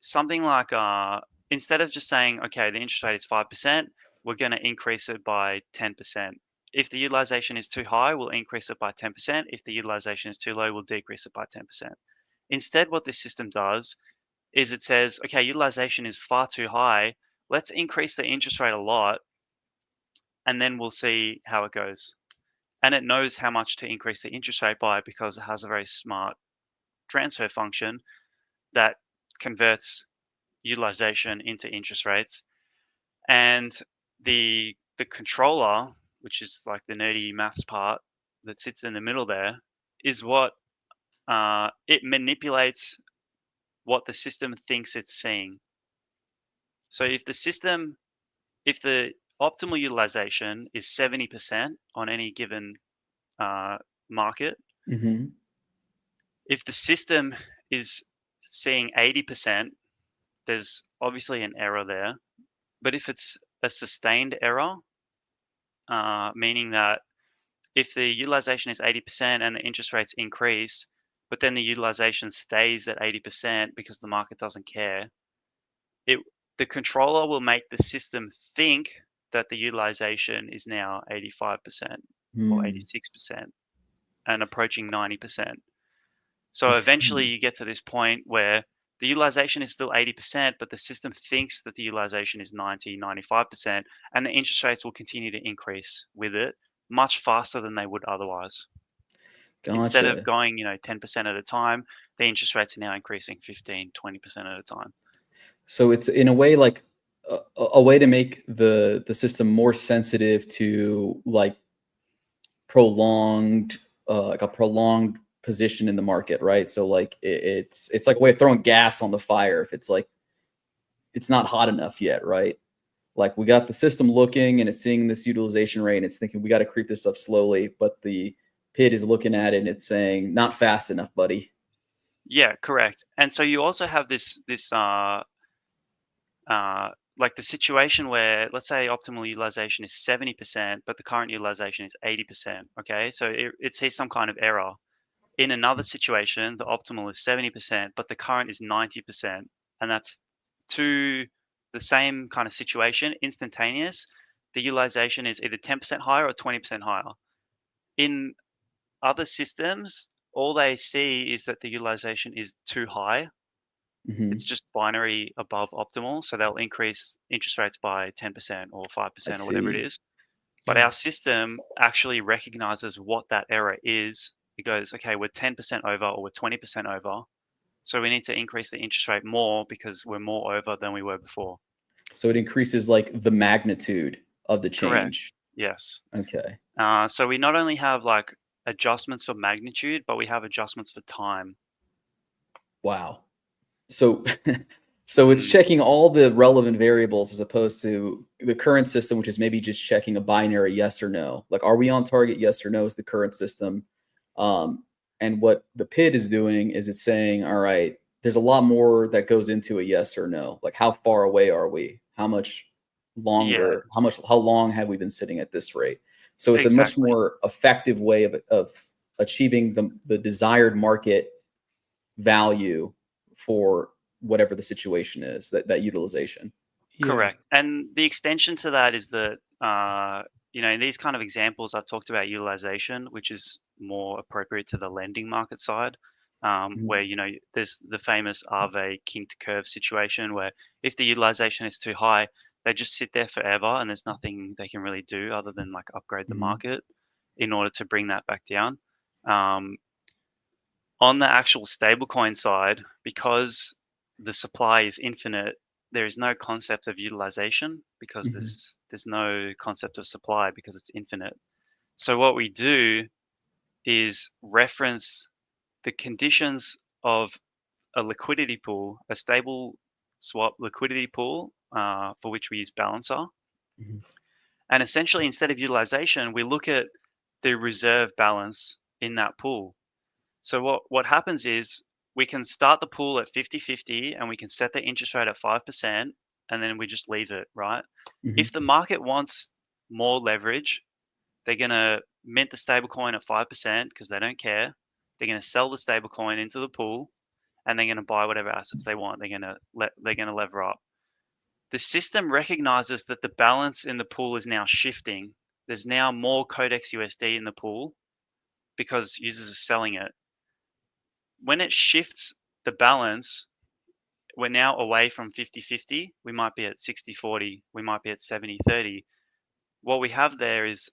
something like instead of just saying, okay, the interest rate is 5%, we're going to increase it by 10%. If the utilization is too high, we'll increase it by 10%. If the utilization is too low, we'll decrease it by 10%. Instead, what this system does is it says, okay, utilization is far too high. Let's increase the interest rate a lot, and then we'll see how it goes. And it knows how much to increase the interest rate by because it has a very smart transfer function that converts utilization into interest rates. And the controller, which is like the nerdy maths part that sits in the middle there, is what it manipulates what the system thinks it's seeing. So if the optimal utilization is 70% on any given market, Mm-hmm. if the system is seeing 80%, there's obviously an error there. But if it's a sustained error, meaning that if the utilization is 80% and the interest rates increase, but then the utilization stays at 80% because the market doesn't care, the controller will make the system think that the utilization is now 85% or 86% and approaching 90%. So eventually you get to this point where the utilization is still 80%, but the system thinks that the utilization is 90, 95%, and the interest rates will continue to increase with it much faster than they would otherwise. Instead of Gotcha. going, 10% at a time, the interest rates are now increasing 15, 20% at a time. So it's in a way like a way to make the system more sensitive to like a prolonged position in the market, right? So like it's like a way of throwing gas on the fire if it's like it's not hot enough yet, right? Like we got the system looking and it's seeing this utilization rate and it's thinking we got to creep this up slowly, but the PID is looking at it and it's saying not fast enough, buddy. Yeah, correct. And so you also have this like the situation where, let's say optimal utilization is 70%, but the current utilization is 80%. Okay, so it sees some kind of error. In another situation, the optimal is 70%, but the current is 90%, and that's to the same kind of situation, instantaneous. The utilization is either 10% higher or 20% higher. In other systems, all they see is that the utilization is too high. Mm-hmm. It's just binary above optimal, so they'll increase interest rates by 10% or 5% or whatever it see. is. But our system actually recognizes what that error is. It goes, okay, we're 10% over or we're 20% over. So we need to increase the interest rate more because we're more over than we were before. So it increases like the magnitude of the Correct. change. Yes. Okay. So we not only have like adjustments for magnitude, but we have adjustments for time. Wow. So so it's checking all the relevant variables as opposed to the current system, which is maybe just checking a binary yes or no. Like, are we on target? Yes or no is the current system. And what the PID is doing is it's saying, all right, there's a lot more that goes into a yes or no. Like, how far away are we? How much longer? How long have we been sitting at this rate? So it's a much more effective way of achieving the desired market value for whatever the situation is, that utilization. Correct. And the extension to that is that, in these kind of examples, I've talked about utilization, which is more appropriate to the lending market side, where, there's the famous Aave kinked curve situation where if the utilization is too high, they just sit there forever and there's nothing they can really do other than like upgrade the market in order to bring that back down. On the actual stablecoin side, because the supply is infinite, there is no concept of utilization because there's no concept of supply because it's infinite. So what we do is reference the conditions of a liquidity pool, a stable swap liquidity pool, for which we use Balancer. And essentially, instead of utilization, we look at the reserve balance in that pool. So what happens is we can start the pool at 50-50 and we can set the interest rate at 5% and then we just leave it, right? If the market wants more leverage, they're going to mint the stablecoin at 5% because they don't care. They're going to sell the stablecoin into the pool and they're going to buy whatever assets they want. They're going to lever up. The system recognizes that the balance in the pool is now shifting. There's now more Codex USD in the pool because users are selling it. When it shifts the balance, we're now away from 50-50. We might be at 60-40. We might be at 70-30. What we have there is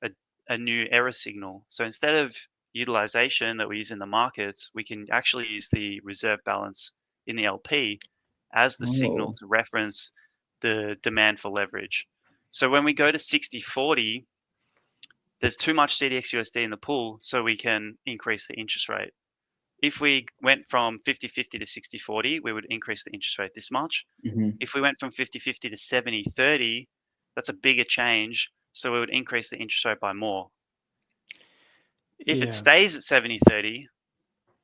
a new error signal. So instead of utilization that we use in the markets, we can actually use the reserve balance in the LP as the signal to reference the demand for leverage. So when we go to 60-40, there's too much CDXUSD in the pool, so we can increase the interest rate. If we went from 50-50 to 60-40, we would increase the interest rate this much. If we went from 50-50 to 70-30, that's a bigger change, so we would increase the interest rate by more. If it stays at 70-30,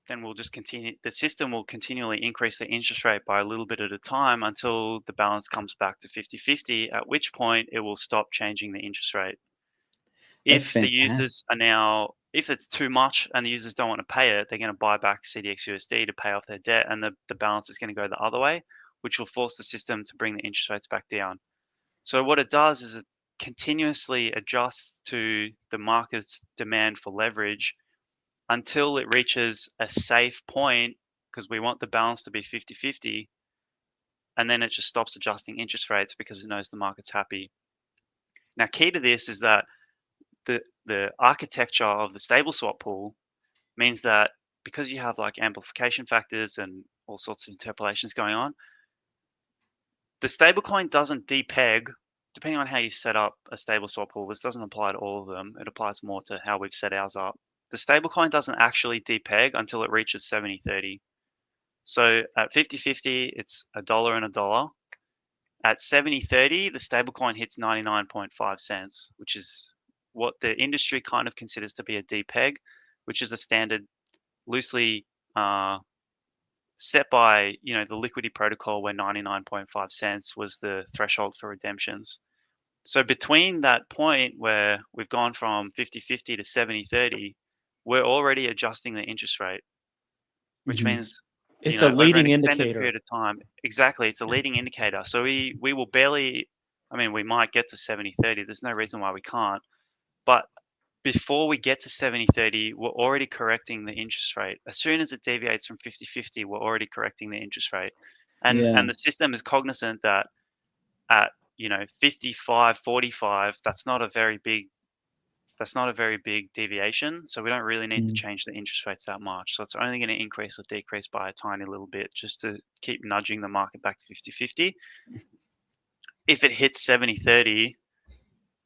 then we'll just continue. The system will continually increase the interest rate by a little bit at a time until the balance comes back to 50-50, at which point it will stop changing the interest rate. If the users are now, if it's too much and the users don't want to pay it, they're going to buy back CDXUSD to pay off their debt, and the balance is going to go the other way, which will force the system to bring the interest rates back down. So what it does is it continuously adjusts to the market's demand for leverage until it reaches a safe point, because we want the balance to be 50-50, and then it just stops adjusting interest rates because it knows the market's happy. Now, key to this is that the architecture of the stable swap pool means that because you have like amplification factors and all sorts of interpolations going on, the stablecoin doesn't depeg. Depending on how you set up a stable swap pool, this doesn't apply to all of them. It applies more to how we've set ours up. The stablecoin doesn't actually depeg until it reaches 70-30. So at 50-50, it's $1 and $1. At 70-30, the stablecoin hits 99.5 cents, which is what the industry kind of considers to be a depeg, which is a standard loosely set by, you know, the Liquidity protocol, where 99.5 cents was the threshold for redemptions. So between that point where we've gone from 50-50 to 70-30, we're already adjusting the interest rate, which means it's a leading indicator. Period of time. Exactly, it's a leading indicator. So we will barely, I mean, we might get to 70-30. There's no reason why we can't. But before we get to 70-30, we're already correcting the interest rate. As soon as it deviates from 50-50, we're already correcting the interest rate. And the system is cognizant that at, you know, 55-45, that's not a very big deviation. So we don't really need to change the interest rates that much. So it's only going to increase or decrease by a tiny little bit just to keep nudging the market back to 50-50. If it hits 70-30,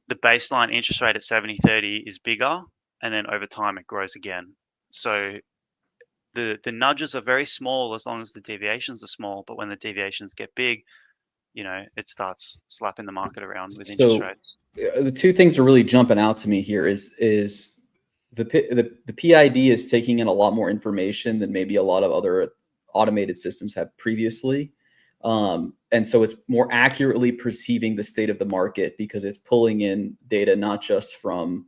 the baseline interest rate at 70-30 is bigger, and then over time it grows again. So the nudges are very small as long as the deviations are small, but when the deviations get big, you know, it starts slapping the market around with interest rates. The two things are really jumping out to me here is the PID is taking in a lot more information than maybe a lot of other automated systems have previously. And so it's more accurately perceiving the state of the market because it's pulling in data not just from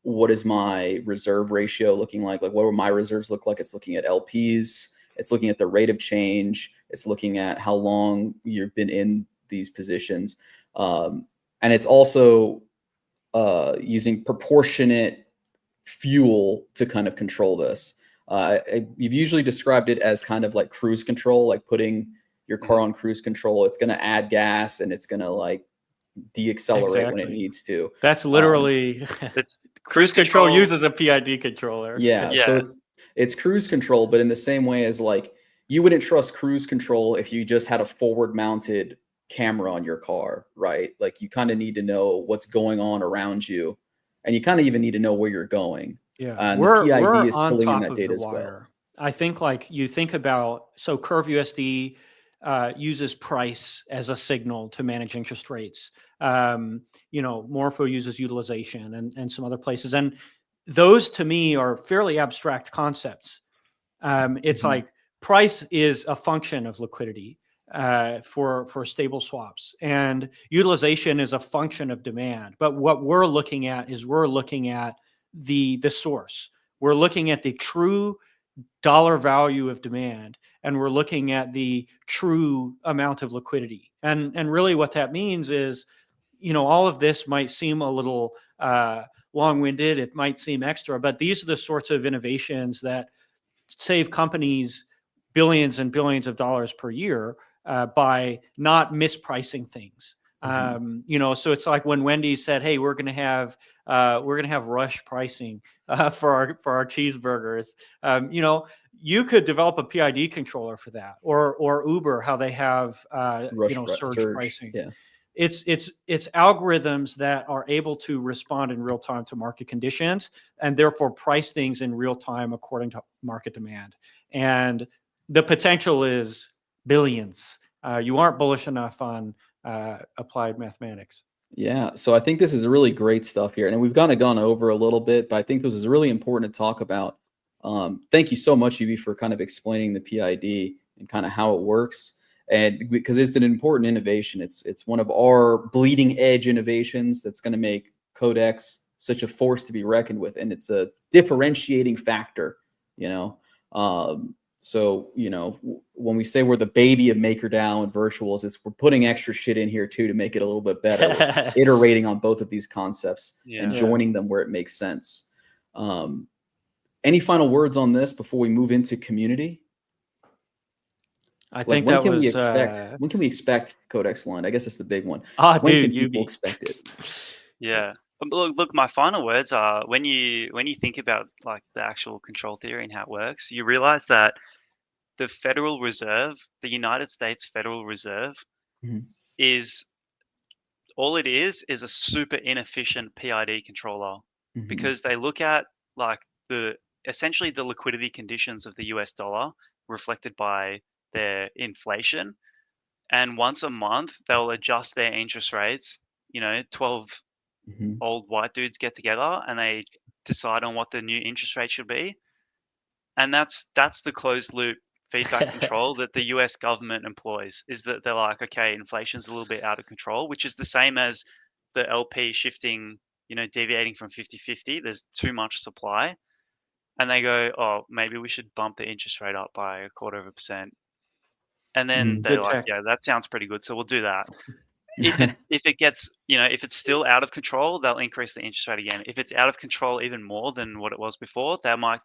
what is my reserve ratio looking like what will my reserves look like. It's looking at LPs. It's looking at the rate of change. It's looking at how long you've been in these positions. And it's also using proportionate fuel to kind of control this. You've usually described it as kind of like cruise control, like putting your car on cruise control. It's going to add gas and it's going to like deaccelerate when it needs to. That's literally cruise control uses a PID controller. Yeah. So it's cruise control, but in the same way as like you wouldn't trust cruise control if you just had a forward mounted camera on your car, right? Like you kind of need to know what's going on around you, and you kind of even need to know where you're going. Yeah. And we're the PID is on pulling top in that of data the as well. wire. I think like you think about, so CurveUSD uses price as a signal to manage interest rates. You know, Morpho uses utilization and some other places. And those to me are fairly abstract concepts. It's like price is a function of liquidity for stable swaps, and utilization is a function of demand. But what we're looking at is the source. We're looking at the true dollar value of demand, and we're looking at the true amount of liquidity. And really what that means is, you know, all of this might seem a little long-winded, it might seem extra, but these are the sorts of innovations that save companies billions and billions of dollars per year by not mispricing things. So it's like when Wendy's said, "Hey, we're gonna have rush pricing for our cheeseburgers." You could develop a PID controller for that, or Uber, how they have surge pricing. Yeah. It's algorithms that are able to respond in real time to market conditions and therefore price things in real time according to market demand. And the potential is billions. You aren't bullish enough on applied mathematics. Yeah. So I think this is really great stuff here. And we've kind of gone over a little bit, but I think this is really important to talk about. Thank you so much, Yuvi, for kind of explaining the PID and kind of how it works. And because it's an important innovation, it's one of our bleeding edge innovations that's going to make Codex such a force to be reckoned with. And it's a differentiating factor, So, when we say we're the baby of MakerDAO and virtuals, we're putting extra shit in here too to make it a little bit better. We're iterating on both of these concepts and joining them where it makes sense. Any final words on this before we move into community? I think when can we expect Codex Lend? I guess that's the big one. When can people expect it? Yeah. Look, my final words are when you think about like the actual control theory and how it works, you realize that the Federal Reserve, the United States Federal Reserve, is all it is a super inefficient PID controller because they look at like essentially the liquidity conditions of the US dollar reflected by their inflation, and once a month they'll adjust their interest rates. 12 old white dudes get together and they decide on what the new interest rate should be, and that's the closed loop feedback control that the US government employs. Is that they're like, okay, inflation's a little bit out of control, which is the same as the LP shifting, deviating from 50-50. There's too much supply, and they go, oh, maybe we should bump the interest rate up by 0.25%. And then they're like, yeah, that sounds pretty good, so we'll do that. If it gets, if it's still out of control, they'll increase the interest rate again. If it's out of control even more than what it was before, they might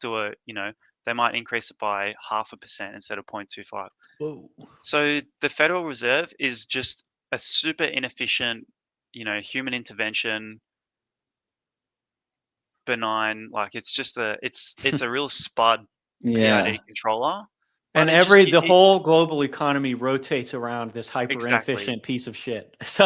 they might increase it by 0.5% instead of 0.25. Whoa. So the Federal Reserve is just a super inefficient, human intervention, benign, like it's just it's a real spud PID controller. And the whole global economy rotates around this hyper inefficient piece of shit. So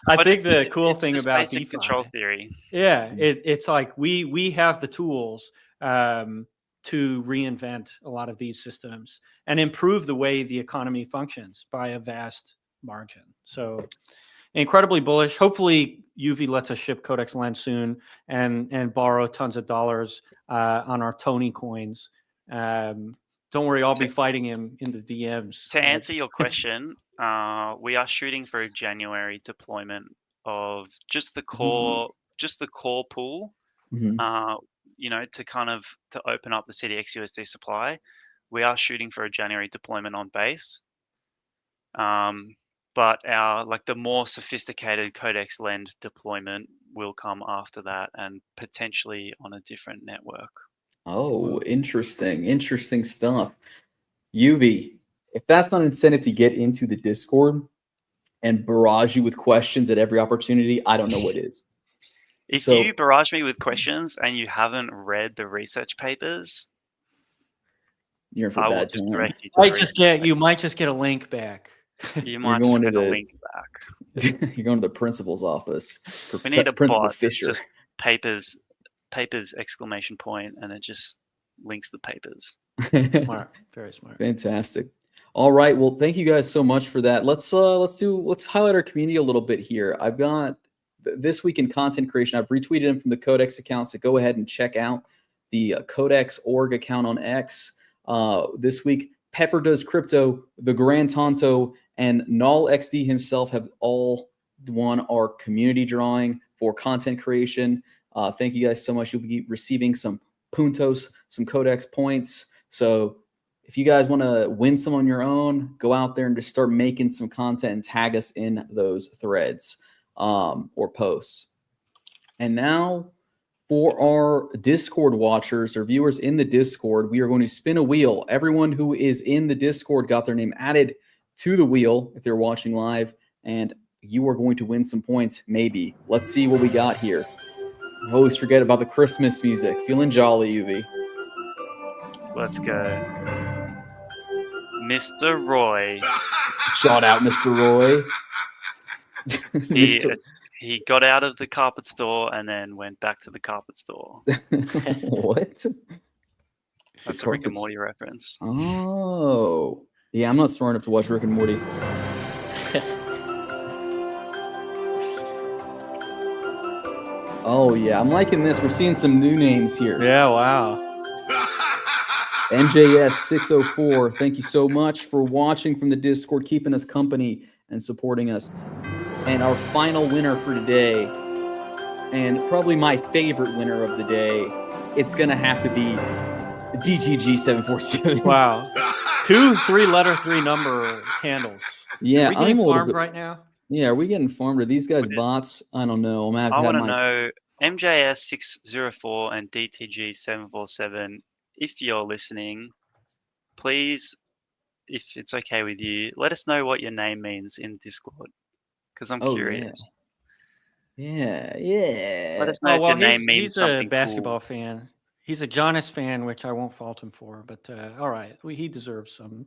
I think the cool thing about DeFi, control theory, it's like we have the tools to reinvent a lot of these systems and improve the way the economy functions by a vast margin. So incredibly bullish. Hopefully Yuvi lets us ship Codex Lend soon and borrow tons of dollars on our Tony coins. Don't worry, I'll be fighting him in the DMs. To answer your question, we are shooting for a January deployment of just the core pool. To open up the CDX-USD supply. We are shooting for a January deployment on base. But the more sophisticated Codex Lend deployment will come after that and potentially on a different network. Oh, interesting stuff. Yuvi, if that's not an incentive to get into the Discord and barrage you with questions at every opportunity, I don't know what is. If you barrage me with questions and you haven't read the research papers, you're in for bad just time. direct you to you might just get a link back. You might just get a link back. You're going to the principal's office. We need a Principal bot. Fisher. Just papers exclamation point, and it just links the papers. Smart, very smart. Fantastic. All right. Well, thank you guys so much for that. Let's highlight our community a little bit here. I've got this week in content creation. I've retweeted them from the Codex account, so go ahead and check out the Codex org account on X. This week, Pepper Does Crypto, the Grand Tonto, and Null XD himself have all won our community drawing for content creation. Thank you guys so much. You'll be receiving some puntos, some Codex points. So if you guys want to win some on your own, go out there and just start making some content and tag us in those threads or posts. And now For our Discord watchers or viewers in the Discord, we are going to spin a wheel. Everyone who is in the Discord got their name added to the wheel if they're watching live, and you are going to win some points, maybe. Let's see what we got here. I always forget about the Christmas music. Feeling jolly, UV. Let's go. Mr. Roy. Shout out, Mr. Roy. He got out of the carpet store and then went back to the carpet store. What? That's a Rick and Morty reference. Oh. Yeah, I'm not smart enough to watch Rick and Morty. Oh, yeah. I'm liking this. We're seeing some new names here. Yeah, wow. NJS604, thank you so much for watching from the Discord, keeping us company and supporting us. And our final winner for today, and probably my favorite winner of the day, it's going to have to be DGG747. Wow. 2 3-letter 3-number handles. Yeah, Are we getting I'm a little farmed bit- right now? Yeah, are we getting farmed? Are these guys bots? I don't know. I'm gonna have to I have want to my... know MJS604 and DTG747. If you're listening, please, if it's okay with you, let us know what your name means in Discord, because I'm Oh, curious. Yeah. Let us know Oh, well, if your name means he's a something basketball cool. fan. He's a Giannis fan, which I won't fault him for. But all right, he deserves some.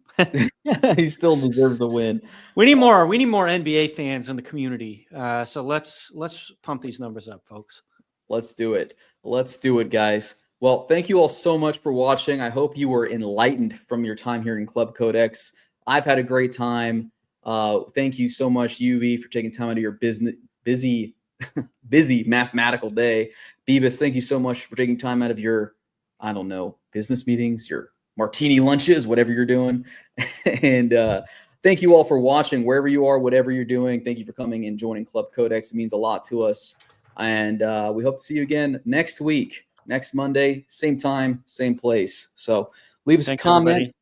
He still deserves a win. We need more. We need more NBA fans in the community. So let's pump these numbers up, folks. Let's do it. Let's do it, guys. Well, thank you all so much for watching. I hope you were enlightened from your time here in Club Codex. I've had a great time. Thank you so much, UV, for taking time out of your busy mathematical day. Beavis, thank you so much for taking time out of your, I don't know, business meetings, your martini lunches, whatever you're doing. And thank you all for watching wherever you are, whatever you're doing. Thank you for coming and joining Club Codex. It means a lot to us. And we hope to see you again next week, next Monday, same time, same place. So leave us Thanks, a comment,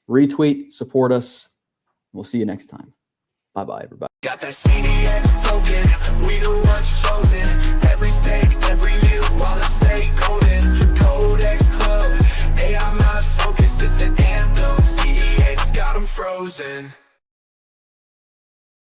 everybody. retweet, support us. We'll see you next time. Bye-bye, everybody. Got that CDX token, we the ones chosen. Every state, every year, while I stay golden. Codex Club, AI not focused, it's an anthem. CDX got them frozen.